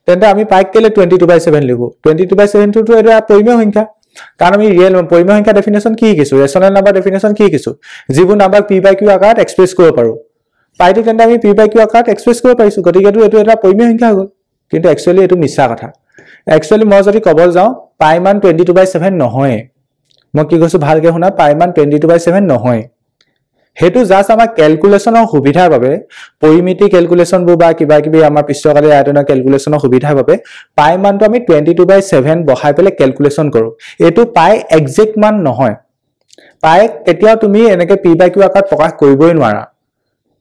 তেন্তে আমি পাইক কেলে 22/7 লিখো 22/7 টো এটা পৰিমেয় সংখ্যা কাৰণ আমি ৰিয়েল পৰিমেয় সংখ্যা ডেফিনেশ্যন কি কিছু ৰেচনেল নাম্বাৰ ডেফিনেশ্যন কি কিছু যিবোৰ নাম্বাৰ p/q আকাৰত এক্সপ্ৰেছ কৰিব পাৰো পাইটো তেন্তে আমি p/q আকাৰত এক্সপ্ৰেছ কৰিব পাৰিছো গতিকে এইটো এটা পৰিমেয় সংখ্যা হ'ল কিন্তু একচুয়ালি এইটো মিছা কথা একচুয়ালি মই যদি কব যাও পাই মান 22/7 নহয় মই কি কৈছো ভালকে শুনা পাই মান 22/7 নহয় হেতু জাস্ট আমাৰ ক্যালকুলেশনৰ সুবিধাৰ বাবে পৰিমিতি ক্যালকুলেশন বা কিবা কিবি আমাৰ পিছকালি আয়তনৰ ক্যালকুলেশনৰ সুবিধাৰ বাবে পাই মানটো আমি 22/7 বহাই পেলে ক্যালকুলেশন কৰো এটো পাই এক্সাক্ট মান নহয় পাই কেতিয়া তুমি এনেকে p/q আকাৰত প্ৰকাশ কৰিবই নোৱাৰা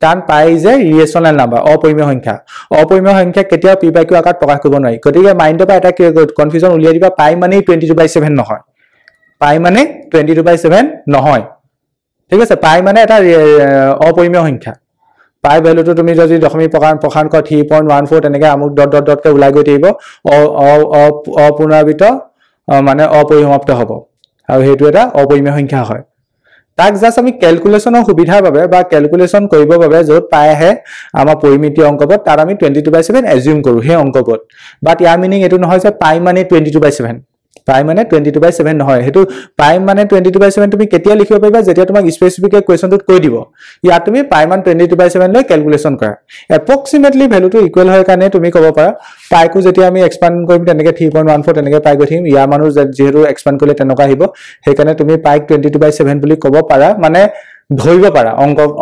কাৰণ পাই যে ৰিলেচনেল নাম্বাৰ অপৰিমেয় সংখ্যা কেতিয়া p/q আকাৰত প্ৰকাশ কৰিব নোৱাৰি গতিকে মাইন্ডৰ পৰা এটা কনফিউজন উলিয়াই দিবা পাই মানে 22/7 নহয় পাই মানে 22/7 নহয় ঠিক আছে পাই মানে এটা অপৰিমেয় সংখ্যা পাই ভ্যালুটো তুমি যদি দশমিক প্ৰসাৰণ ক 3.14 তেনেকে আমুক ডট কে উলাই গৈ থাকিব অপুনৰাবৃত্ত মানে অপৰিসমাপ্ত হ'ব আৰু হেতু এটা অপৰিমেয় সংখ্যা হয় তাক জাস্ট আমি ক্যালকুলেশনৰ সুবিধাৰ বাবে বা ক্যালকুলেশন কৰিবৰ বাবে যত পাই আহে আমাৰ পৰিমিতি অংকপদ তাৰ আমি 22/7 এজিউম কৰো হে অংকপদ বাট ইয়াৰ মিনিং এটো নহয় যে পাই মানে 22/7 পাই মানে 22/7 নহয় হেতু পাই মানে 22/7 তুমি কেতিয়া লিখিব পাৰিবা যেতিয়া তোমাক স্পেসিফিক কোৱেশ্চনটোত কৈ দিব ইয়া তুমি পাই মান 22/7 লৈ ক্যালকুলেশন কৰা এপ্ৰক্সিমেটলি ভ্যালুটো ইকুৱেল হয় কাৰণে তুমি ক'ব পাৰা পাইকো যেতিয়া আমি এক্সপান্ড কৰিম তেনেকে 3.14 তেনেকে পাই গৈ থাকিম ইয়া মানুহ যেহেতু এক্সপান্ড কৰিলে তেনেকা আহিব হেকাৰণে তুমি পাইক 22/7 বুলি ক'ব পাৰা মানে ধৰিব পাৰা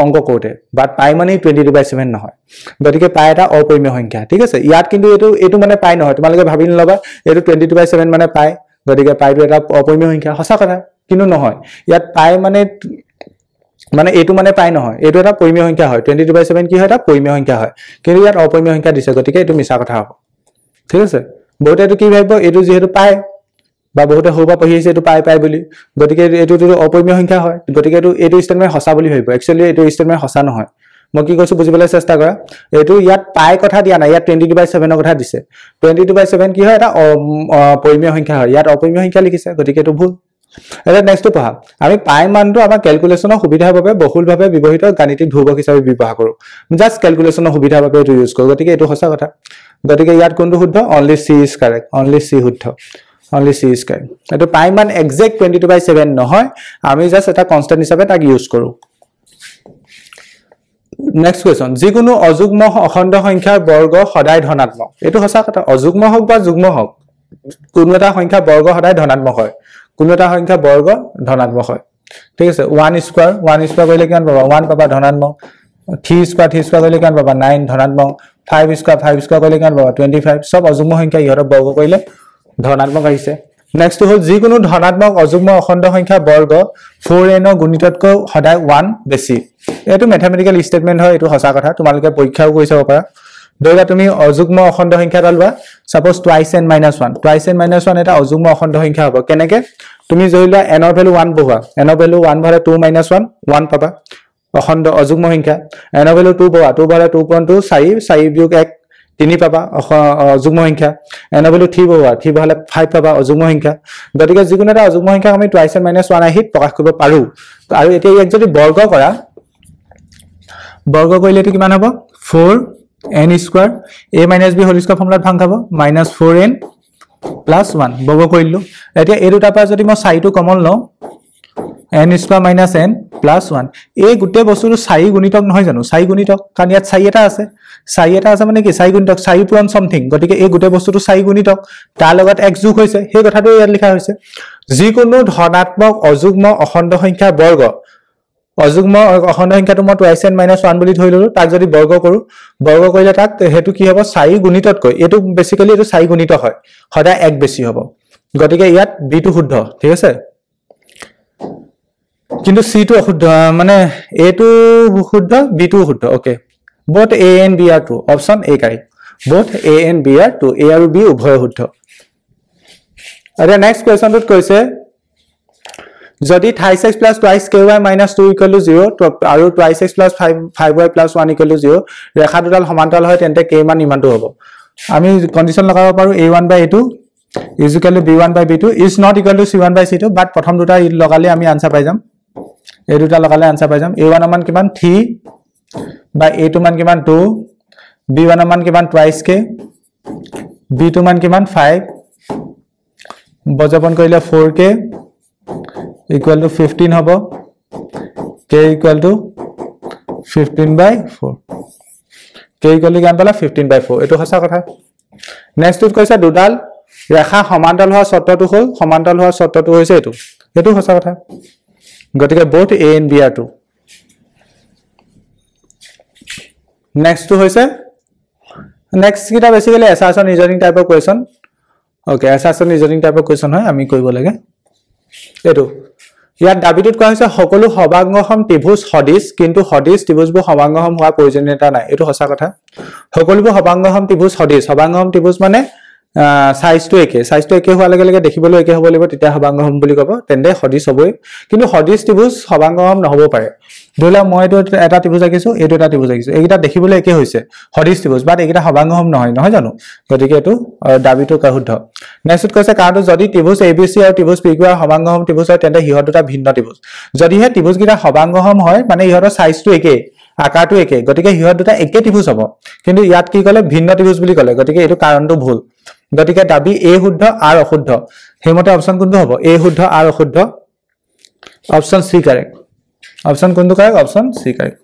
অংক কোতে বাট পাই মানে 22/7 নহয় গতিকে পাই এটা অপৰিমেয় সংখ্যা ঠিক আছে ইয়াত কিন্তু এটো মানে পাই নহয় তোমালোকে ভাবি নলবা এটো 22/7 মানে পাই গতিকে পাইটো এটা অপৰিমেয় সংখ্যা সঁচা কথা কিন্তু নহয় ইয়াত পাই মানে এটো মানে পাই নহয় এটো এটা পৰিমেয় সংখ্যা হয় 22/7 কি হয় এটা পৰিমেয় সংখ্যা হয় কিন্তু ইয়াত অপৰিমেয় সংখ্যা দিছে গতিকে এটো মিছা কথা হ'ব ঠিক আছে বহুতে এটো কি ভাবিব এটো যেহেতু পাই বা বহুতে হোবা পঢ়িছে এটো পাই বুলি গতিকে এটো অপৰিমেয় সংখ্যা হয় গতিকে এটো স্টেটমেন্ট সঁচা বুলি ভাবিব একচুয়ালি এটো স্টেটমেন্ট সঁচা নহয় মই কি কৈছো বুজিবলৈ চেষ্টা কৰা এটো ইয়াত পাই কথা দিয়া নাই ইয়াত 22/7 কথা দিছে 22/7 কি হয় এটা পৰিমেয় সংখ্যা হয় ইয়াত অপৰিমেয় সংখ্যা লিখিছে গতিকে এটো ভুল এটা নেক্সটটো পঢ়া আমি পাই মানটো আমাৰ ক্যালকুলেশনৰ সুবিধাৰ বাবে বহুলভাৱে ব্যৱহৃত গাণিতিক ধ্ৰুৱক হিচাপে ব্যৱহাৰ কৰো জাস্ট ক্যালকুলেশনৰ সুবিধাৰ বাবে এটো ইউজ কৰো গতিকে এটো সঁচা কথা গতিকে ইয়াত কোনটো শুদ্ধ only C is correct only C শুদ্ধ only c is correct এটো পাই মান এক্সাক্ট 22/7 নহয় আমি জাস্ট এটা কনস্ট্যান্ট হিচাপে তাক ইউজ কৰো নেক্সট কোৱেশ্চন যিকোনো অযুগ্ম অখণ্ড সংখ্যাৰ বৰ্গ সদায় ধনাত্মক এটো সঁচা কথা অযুগ্ম হোক বা যুগ্ম হোক কোনো এটা সংখ্যা বৰ্গ সদায় ধনাত্মক হয় কোনো এটা সংখ্যা বৰ্গ ধনাত্মক হয় ঠিক আছে 1 স্কয়াৰ কৰিলে কিমান পাবা 1 পাবা ধনাত্মক 3 স্কয়াৰ কৰিলে কিমান পাবা 9 ধনাত্মক 5 স্কয়াৰ কৰিলে কিমান পাবা 25 সব অযুগ্ম সংখ্যা ইহতৰ বৰ্গ কৰিলে ধনাত্মক আহিছে নেক্সট হল যিকোনো ধনাত্মক অযুগ্ম অখণ্ড সংখ্যা বৰ্গ 4n গুণিততকৈ সদায় 1 বেছি এটো ম্যাথমেটিক্যাল স্টেটমেন্ট হয় এটো সঁচা কথা তোমালোকে পৰীক্ষাও কৰি চাব পাৰা ধৰা তুমি অযুগ্ম অখণ্ড সংখ্যা এটা লবা সাপোজ 2n - 1 2n - 1 এটা অযুগ্ম অখণ্ড সংখ্যা হ'ব কেনেকে তুমি জৰিলা n ৰ ভ্যালু 1 বহা n ৰ ভ্যালু 1 ভৰে 2 - 1 1 পাবা অখণ্ড অযুগ্ম সংখ্যা n ৰ ভ্যালু 2 বহা 2 ভৰে 2.2 4 বিয়োগ 1 3 পাবা অযুগ্ম সংখ্যা n ৰ ভ্যালু 3 বহা 3 বহালে 5 পাবা অযুগ্ম সংখ্যা গতিকে যিকোনো এটা অযুগ্ম সংখ্যা আমি 2n - 1 আহিত প্ৰকাশ কৰিব পাৰো আৰু এতিয়া ইয়াক যদি বৰ্গ কৰিলে এটো কিমান হ'ব 4n square a - b whole square ফৰ্মুলাত ভাঙ খাব -4n + 1 বৰ্গ কৰিলো এতিয়া এই দুটাৰ পৰা যদি মই 4 টো কমন লওঁ n স্কয়াৰ - n + 1 এই গুটে বস্তুটো 4 গুণিতক নহয় জানো 4 গুণিতক কাৰণ ইয়াত 4 এটা আছে মানে কি 4 গুণিতক 4 পূৰণ সামথিং গতিকে এই গুটে বস্তুটো 4 গুণিতক তাৰ লগত x যোগ হৈছে সেই কথাটো ইয়াত লিখা হৈছে যিকোনো ধনাত্মক অযুগ্ম অখণ্ড সংখ্যা বৰ্গ অযুগ্ম অখণ্ড সংখ্যাটো মই 2n - 1 বুলি ধৰি ললো তাক যদি বৰ্গ কৰিলে তাক হেতু কি হ'ব 4 গুণিততকৈ এটো বেসিক্যালি এটো 4 গুণিত হয় সদায় 1 বেছি হ'ব গতিকে ইয়াত b টো শুদ্ধ ঠিক আছে কিন্তু c টো অশুদ্ধ মানে a টো শুদ্ধ b টো শুদ্ধ okay both a and b are true option a correct both a and b are true a আৰু b উভয় শুদ্ধ আৰু নেক্সট কোৱেশ্চনটোত কৈছে যদি thrice x plus twice ky minus 2 equal to 0 আৰু twice x plus 5y plus 1 equal to 0 ৰেখা দুডাল সমান্তৰাল হয় তেন্তে k মান ইমানটো হ'ব আমি কন্ডিশন লগাব পাৰো a1 by a2 is equal to b1 by b2 is not equal to c1 by c2 but প্ৰথম দুটা লগালে আমি আনসাৰ পাই যাম এই দুটা লগালে আনসাৰ পাই যাম a1 মান কিমান 3 by a2 মান কিমান 2 b1 মান কিমান twice k b2 মান কিমান 5 বজাপন কৰিলে 4k equal to 15 hobo k equal to 15 by 4 k equal to কিমান পালা 15 by 4 এটো হসা কথা নেক্সট টুত কৈছে দুডাল ৰেখা সমান্তৰাল হোৱা শৰ্তটো হ'ল সমান্তৰাল হোৱা শৰ্তটো হৈছে এটো হসা কথা গতিকে both a and b are true next to হৈছে next কিটা basically assertion reasoning type of question okay assertion reasoning type of question হয় আমি কৰিব লাগে এটো ইয়াত দাবিটোত কোৱা হৈছে সকলো সবাংগসম ত্ৰিভুজ সদিশ কিন্তু সদিশ ত্ৰিভুজবোৰ সবাংগসম হোৱা প্ৰয়োজনীয়তা নাই এটো হসা কথা সকলোবোৰ সবাংগসম ত্ৰিভুজ সদিশ সবাংগসম ত্ৰিভুজ মানে সাইজ to একে হোৱা লাগে লাগে দেখিবলৈ একে হ'ব লাগিব তেতিয়া সবাংগসম বুলি ক'ব তেন্তে সদিশ হ'বই কিন্তু সদিশ ত্ৰিভুজ সবাংগসম নহব পাৰে ধৰিলা মই এটা ত্ৰিভুজ আঁকিছো এইটো এটা ত্ৰিভুজ আঁকিছো এইটা দেখিবলৈ একে হৈছে সদিশ ত্ৰিভুজ বাট এইটা সবাংগসম নহয় জানো গতিকে এটো দাবিটো শুদ্ধ নেক্সট কৈছে কাৰণটো যদি ত্ৰিভুজ ABC আৰু ত্ৰিভুজ PQ সবাংগসম ত্ৰিভুজ হয় তেন্তে হিহত দুটা ভিন্ন ত্ৰিভুজ যদিহে ত্ৰিভুজ কিটা সবাংগসম হয় মানে ইহতৰ সাইজটো একে আকাৰটো একে গতিকে হিহত দুটা একে ত্ৰিভুজ হ'ব কিন্তু ইয়াত কি ক'লে ভিন্ন ত্ৰিভুজ বুলি ক'লে গতিকে এটো কাৰণটো ভুল গতিকে দাবি a শুদ্ধ r অশুদ্ধ হেমতে অপচন কোনটো হ'ব a শুদ্ধ r অশুদ্ধ অপচন c কারেক্ট অপচন কোনটো correct option c correct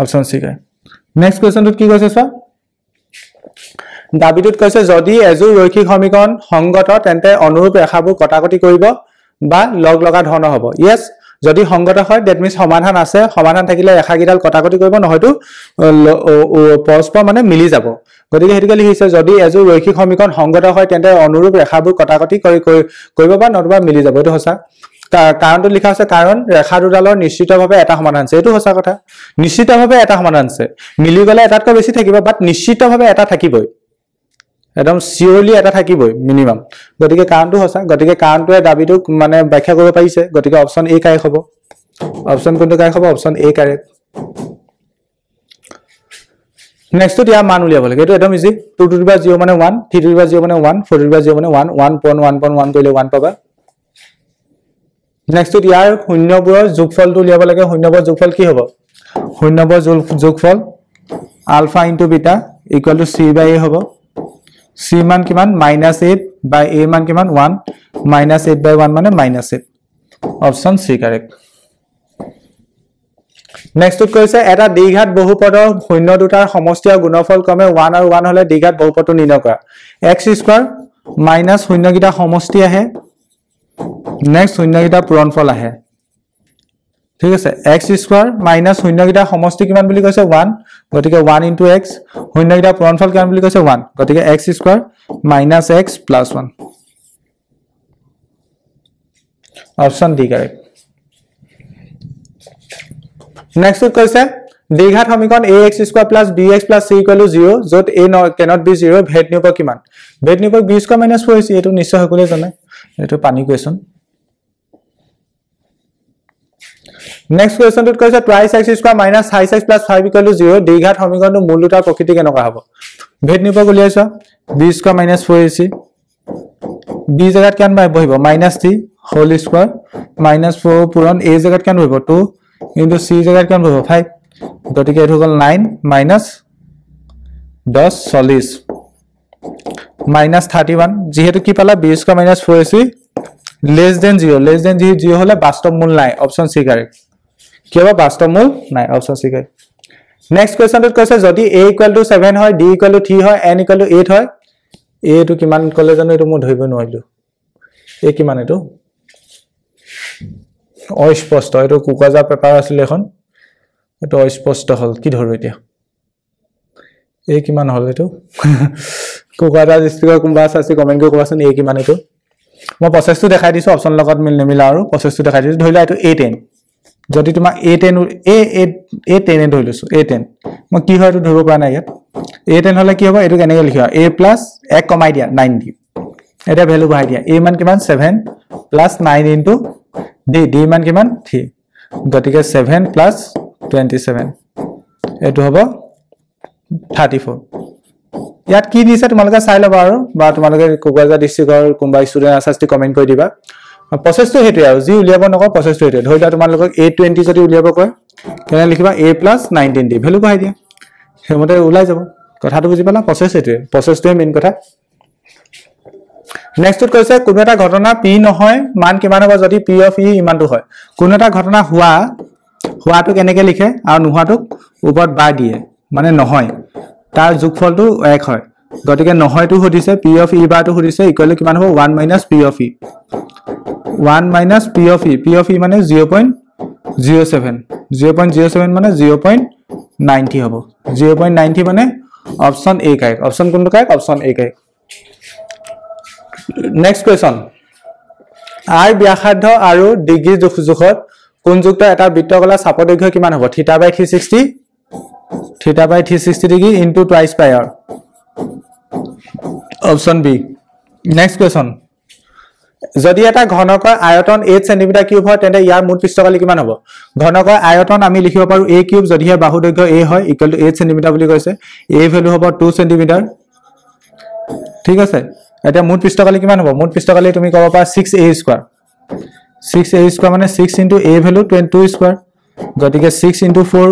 option c correct next কোৱেশ্চনটো কি কৈছে স্যাৰ দাবিটোত কৈছে যদি এজোৰ ৰৈখিক সমীকৰণ সংগত তেন্তে অনুৰূপ ৰেখাবোৰ কটাকটি কৰিব বা লগ লগা ধৰণৰ হ'ব ইয়েস যদি সংগত হয় দ্যাট মিন্স সমাধান আছে সমাধান থাকিলে ৰেখা কিডাল কটাকটি কৰিব নহয়তো পৰস্পৰ মানে মিলি যাব গতিকে হেতুকে লিখিছে যদি এজোৰ ৰৈখিক সমীকৰণ সংগত হয় তেন্তে অনুৰূপ ৰেখাবোৰ কটাকটি কৰিব বা নতুবা মিলি যাব এটো হসা কাৰণটো লিখা আছে কাৰণ ৰেখা দুডালৰ নিশ্চিতভাৱে এটা সমাধান আছে এটো হসা কথা নিশ্চিতভাৱে এটা সমাধান আছে মিলি গলে এটাতকৈ বেছি থাকিব বাট নিশ্চিতভাৱে এটা থাকিবই একদম সিওৰলি এটা থাকিবই মিনিমাম গতিকে কাৰণটো হসা গতিকে কাৰণটোৱে দাবিটো মানে ব্যাখ্যা কৰিব পাৰিছে গতিকে অপচন এ কাৰেক্ট হ'ব অপচন কোনটো কাৰেক্ট হ'ব অপচন এ কাৰেক্ট নেক্সট টু দিয়া মান উলিয়াব লাগে এটো একদম ইজি 2 to the power 0 মানে 1 3 to the power 0 মানে 1 4 to the power 0 মানে 1 1.1.1 কৰিলে 1 পাবা নেক্সট টু ইয়াৰ শূন্যবোৰৰ যোগফলটো উলিয়াব লাগে শূন্যবোৰৰ যোগফল কি হ'ব শূন্যবোৰৰ যোগফল alpha into beta equal to c by a হ'ব c মান কিমান -8 by a মান কিমান 1 -8 by 1 মানে -8 অপচন c কারেক্ট নেক্সট টুত কৈছে এটা দ্বিঘাত বহুপদৰ শূন্য দুটাৰ সমষ্টি আৰু গুণফল ক্ৰমে 1 আৰু 1 হলে দ্বিঘাত বহুপদটো নিৰ্ণয় কৰা x² মাইনাস শূন্য কিটা সমষ্টি আহে নেক্সট শূন্য কিটা পূৰণফল আহে ঠিক আছে x² মাইনাস শূন্য কিটা সমষ্টি কিমান বুলি কৈছে 1 গতিকে 1 into x শূন্য কিটা পূৰণফল কিমান বুলি কৈছে 1 গতিকে x² minus x plus 1 option D correct next কৈছে দ্বিঘাত সমীকৰণ ax² plus bx plus c equal to 0 যত a cannot be 0 ভেদ নিৰূপক কিমান ভেদ নিৰূপক b² minus 4ac এটো নিশ্চয় সকলোৱে জানে এটো পানি কোৱেশ্চন নেক্সট কোৱেশ্চনটোত কৈছে twice x² minus 5x plus 5 equal to 0 দ্বিঘাত সমীকৰণটো মূল দুটাৰ প্ৰকৃতি কেনেকুৱা হ'ব ভেদ নিৰূপক উলিয়াইছা b² minus 4ac b জাগাত কেন বহিব -3 whole square minus 4 পূৰণ a জাগাত কেন বহিব 2 into c জাগাত কেন বহিব 5 গতিকে এটো হ'ল 9 minus 10 40 minus 31 যেহেতু কি পালা b² minus 4ac less than 0 হলে বাস্তৱ মূল নাই অপচন সি কাৰেক্ট কিবা বাস্তৱ মূল নাই অপচন সি কাৰেক্ট নেক্সট কোৱেশ্চনটোত কৈছে যদি a = 7 হয় d = 3 হয় n = 8 হয় a টো কিমান কলে জানো এটো মই ধৰিব নোৱাৰিলো a কিমান এটো অস্পষ্ট এটো কুকাজা পেপাৰ আছিল এখন এটো অস্পষ্ট হল কি ধৰো এতিয়া a কিমান হল এটো কুকাজা স্পিকাৰ কোনবা আছে কমেন্ট কৰি কোৱাচোন a কিমান এটো মই প্ৰসেসটো দেখাই দিছো অপচন লগত মিলা আৰু প্ৰসেসটো দেখাই দিছো ধৰিলা এটো a10 যদি তোমাক a10 a10 ধৰি লৈছো a10 মই কি হয় এটো ধৰিব পৰা নাই ইয়াত a10 হলে কি হ'ব এটো কেনেকৈ লিখিবা a plus 1 কমাই দিয়া 9 দি এটা ভ্যালু বহাই দিয়া a মান কিমান 7 plus 9 into d মান কিমান 3 গতিকে 7 plus 27 এটো হ'ব 34 ইয়াত কি দিছে তোমালোকে চাই লবা আৰু বা তোমালোকে কোকৰাঝাৰ ডিস্ট্ৰিক্টৰ কোনবা ষ্টুডেন্ট আছাস্তি কমেন্ট কৰি দিবা প্ৰসেসটো হেতু আৰু যি উলিয়াব নক প্ৰসেসটো হেতু ধৰিলা তোমালোকক a20 যদি উলিয়াব কয় তেনে লিখিবা a plus 19d ভ্যালু বহাই দিয়া হেমতে উলাই যাব কথাটো বুজি পালা প্ৰসেস হেতু প্ৰসেসটোৱে মেইন কথা নেক্সট কৈছে কোনো এটা ঘটনা p নহয় মান কিমান হ'ব যদি p of e ইমানটো হয় কোনো এটা ঘটনা হোৱাটো কেনেকৈ লিখে আৰু নোহোৱাটো ওপৰত বাৰ দিয়ে মানে নহয় তাৰ যোগফলটো 1 হয় গতিকে নহয়টো হদিছে p of e বাৰটো হদিছে ইকুৱেল কিমান হ'ব 1 minus p of e 1 minus p of e মানে 0.07 0.07 মানে 0.90 হ'ব 0.90 মানে অপচন a কাৰেক্ট অপচন কোনটো correct option a correct next question r ব্যাসাৰ্ধ আৰু ডিগ্ৰী জোখত কোনযুক্ত এটা বৃত্তকলা চাপৰ দৈৰ্ঘ্য কিমান হ'ব θ/360 degree into twice pi r option B next question যদি এটা ঘনকৰ আয়তন 8 cm কিউব হয় তেন্তে ইয়াৰ মুঠ পৃষ্ঠকালি কিমান হ'ব ঘনকৰ আয়তন আমি লিখিব পাৰো a কিউব যদি হে বাহু দৈৰ্ঘ্য a হয় ইকুৱেল টু 8 cm বুলি কৈছে a ভ্যালু হ'ব 2 cm ঠিক আছে এটা মুঠ পৃষ্ঠকালি কিমান হ'ব মুঠ পৃষ্ঠকালি তুমি ক'ব পাৰা 6a স্কয়াৰ 6a স্কয়াৰ মানে 6 into a ভ্যালু 22 স্কয়াৰ গতিকে 6 into 4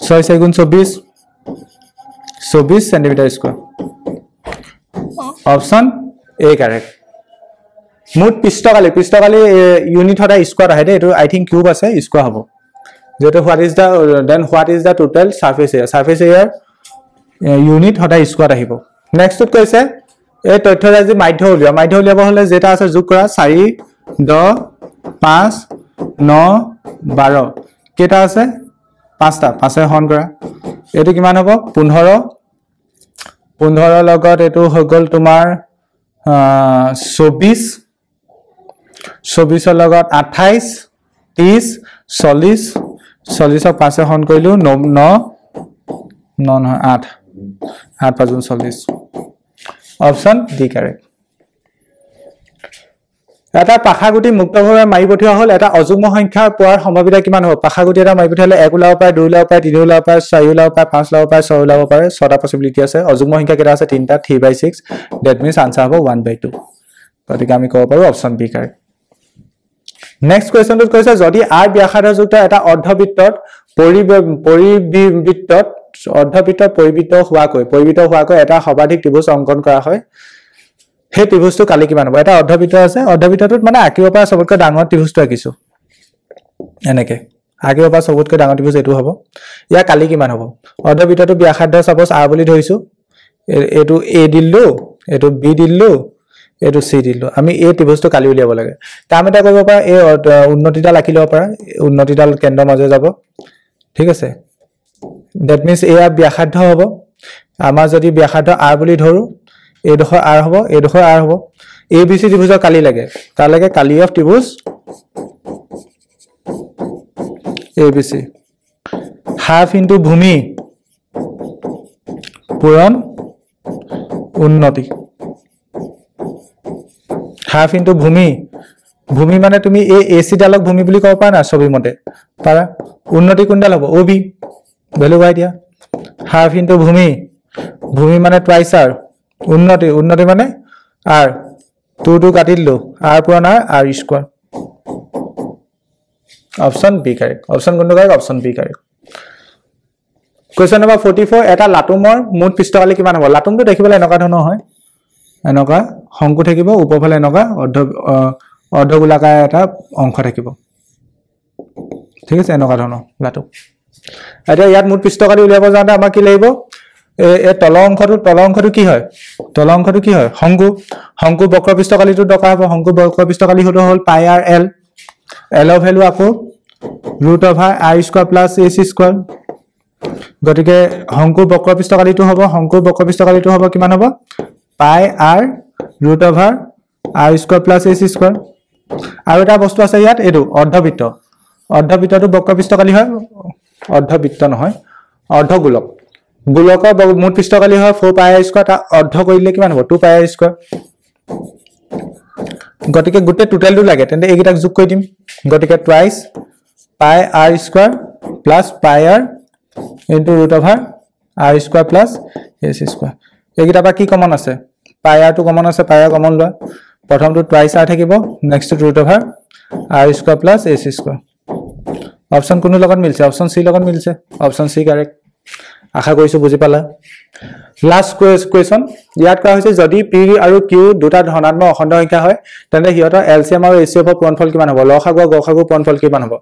6 4 গুণ 24 cm square option a correct মুঠ পৃষ্ঠকালি ইউনিট হদা স্কয়াৰ আহে দে এটো আই থিংক কিউব আছে স্কয়াৰ হ'ব যেটো what is the total surface area unit হদা স্কয়াৰ আহিব নেক্সট কৈছে এই তথ্যৰাজি মাধ্য উলিয়াব হলে যেটা আছে যোগ কৰা 4 10 5 9 12 কেটা আছে পাঁচটা পাঁচে হৰণ কৰা এটো কিমান হ'ব 15 লগত এটো হৈ গল তোমাৰ 24 24 লগত 28 30 40 40ক পাঁচে হৰণ কৰিলো 9 নহয় 8 5 40 অপচন ডি কাৰেক্ট এটা পাখাগুটি মুক্তভাৱে মাৰি পঠিওৱা হল এটা অযুগ্ম সংখ্যাৰ পোৱাৰ সম্ভাৱনা কিমান হ'ব পাখাগুটি এটা মাৰি পঠিয়ালে 1 ওলাব পাৰে 2 ওলাব পাৰে 3 ওলাব পাৰে 4 ওলাব পাৰে 5 ওলাব পাৰে 6 ওলাব পাৰে 6টা পসিবিলিটি আছে অযুগ্ম সংখ্যা কেটা আছে 3টা 3/6 দ্যাট মিন্স আনসাৰ হ'ব 1/2 গতিকে আমি ক'ব পাৰো অপচন বি কাৰেক্ট নেক্সট কোৱেশ্চনটো কৈছে যদি r ব্যাসাৰ্ধযুক্ত এটা অৰ্ধবৃত্তত পৰিবৃত্ত হোৱাকৈ এটা সৰ্বাধিক ত্ৰিভুজ অংকন কৰা হয় হে ত্ৰিভুজটো কালি কিমান হ'ব এটা অৰ্ধবৃত্ত আছে অৰ্ধবৃত্তটোত মানে আঁকিব পৰা সবতকৈ ডাঙৰ ত্ৰিভুজটো আঁকিছো এনেকে আঁকিব পৰা সবতকৈ ডাঙৰ ত্ৰিভুজ এটো হ'ব ইয়া কালি কিমান হ'ব অৰ্ধবৃত্তটো ব্যাসাৰ্ধ সাপোজ r বুলি ধৰিছো এটো a দিললো এটো b দিললো এটো c দিললো আমি এই ত্ৰিভুজটো কালি উলিয়াব লাগে কাম এটা কৰিব পাৰা এই উন্নতিডাল আঁকি লব পাৰা উন্নতিডাল কেন্দ্ৰৰ মাজে যাব ঠিক আছে দ্যাট মিন্স এয়া ব্যাসাৰ্ধ হ'ব আমাৰ যদি ব্যাসাৰ্ধ r বুলি ধৰো এডোখৰ r হ'ব এডোখৰ r হ'ব abc ত্ৰিভুজৰ কালি লাগে তাৰ লাগে কালি অফ ত্ৰিভুজ abc হাফ ইনটু ভূমি পূৰণ উন্নতি হাফ ইনটু ভূমি মানে তুমি এই ac ডালক ভূমি বুলি ক'ব পাৰা না ছবি মতে পাৰা উন্নতি কোনডাল হ'ব ob ভ্যালু বাই দিয়া হাফ ইনটু ভূমি মানে টুৱাইস r উন্নতি মানে r 2 কাটি দিলো r পূৰণ r square option B correct option কোনটো correct option B correct question number 44 এটা লাটুমৰ মুঠ পৃষ্ঠকালি কিমান হ'ব লাটুমটো দেখিবলৈ এনেকুৱা ধৰণৰ হয় এনেকুৱা শংকু থাকিব উপৰফালে এনেকুৱা অৰ্ধগোলাকাৰ এটা অংশ থাকিব ঠিক আছে এনেকুৱা ধৰণৰ লাটুম এটা ইয়াত মুঠ পৃষ্ঠকালি উলিয়াব যাওঁতে আমাক কি লাগিব এই তল অংশটো কি হয় শংকু বক্ৰ পৃষ্ঠকালিটো দৰকাৰ হ'ব শংকু বক্ৰ পৃষ্ঠকালি হলো হল পাই r l l ৰ ভ্যালু আকৌ √r square plus ac square গতিকে শংকু বক্ৰ পৃষ্ঠকালিটো হ'ব কিমান হ'ব পাই r √r square plus ac square আৰু এটা বস্তু আছে ইয়াত এটো অৰ্ধবৃত্তটো বক্ৰ পৃষ্ঠকালি হয় অৰ্ধবৃত্ত নহয় অৰ্ধগোলক গোলকৰ মুঠ পৃষ্ঠকালি হয় 4 পাই r স্কয়াৰ তা অৰ্ধ কৰিলে কিমান হ'ব 2 পাই r স্কয়াৰ গতিকে গোটে টোটালটো লাগে তেন্তে এইকেইটাক যোগ কৰি দিম গতিকে twice pi r square plus পাই r into root over r square plus s square এইকেইটা বা কি কমন আছে পাই r টো কমন আছে পাই r কমন লোৱা প্ৰথমটো টুৱাইস r থাকিব next root over r square plus s square option কোন লগত মিলছে অপচন সি লগত মিলছে অপচন সি কারেক্ট আশা কৰিছো বুজি পালা লাষ্ট কোৱেশ্চন ইয়াত কোৱা হৈছে যদি p আৰু q দুটা ধনাত্মক অখণ্ড সংখ্যা হয় তেন্তে হিয়তৰ এলসিএম আৰু এচএফ ৰ পূৰণফল কিমান হ'ব লসাগু গসাগু পূৰণফল কিমান হ'ব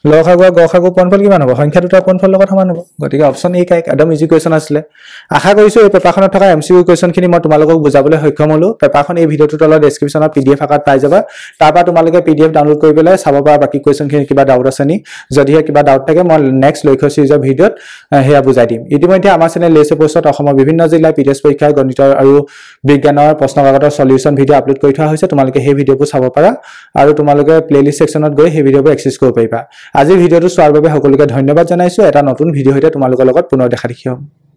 লসাগু গসাগু পূৰণফল কিমান হ'ব সংখ্যা দুটাৰ পূৰণফল লগত সমান হ'ব গতিকে অপচন এ কাই একদম ইজি কোৱেশ্চন আছিল আশা কৰিছো এই পেপাৰখনত থকা এমসিকিউ কোৱেশ্চনখিনি মই তোমালোকক বুজাবলৈ সক্ষম হলো পেপাৰখন এই ভিডিওটোৰ তলত ডেসক্ৰিপচনত পিডিএফ আকাৰত পাই যাবা তাৰপা তোমালোকে পিডিএফ ডাউনলোড কৰি পেলাই চাব পাৰা বাকি কোৱেশ্চনখিনি কিবা ডাউট আছে নি যদিহে কিবা ডাউট থাকে মই নেক্সট লক্ষ্য সিৰিজৰ ভিডিওত হেয়া বুজাই দিম ইতিমধ্যে আমাৰ চেনেল লেছে পোষ্টত অসমৰ বিভিন্ন জিলাৰ পিডিএফ পৰীক্ষা গণিত আৰু বিজ্ঞানৰ প্ৰশ্নকাকতৰ সলিউশন ভিডিও আপলোড কৰি থোৱা হৈছে তোমালোকে সেই ভিডিওবোৰ চাব পাৰা আৰু তোমালোকে প্লেলিষ্ট সেকশনত গৈ সেই ভিডিওবোৰ এক্সেছ কৰিব পাৰিবা আজি ভিডিওটো চোৱাৰ বাবে সকলোকে ধন্যবাদ জনাইছো এটা নতুন ভিডিও হৈতে তোমালোকৰ লগত পুনৰ দেখা দেখি হ'ম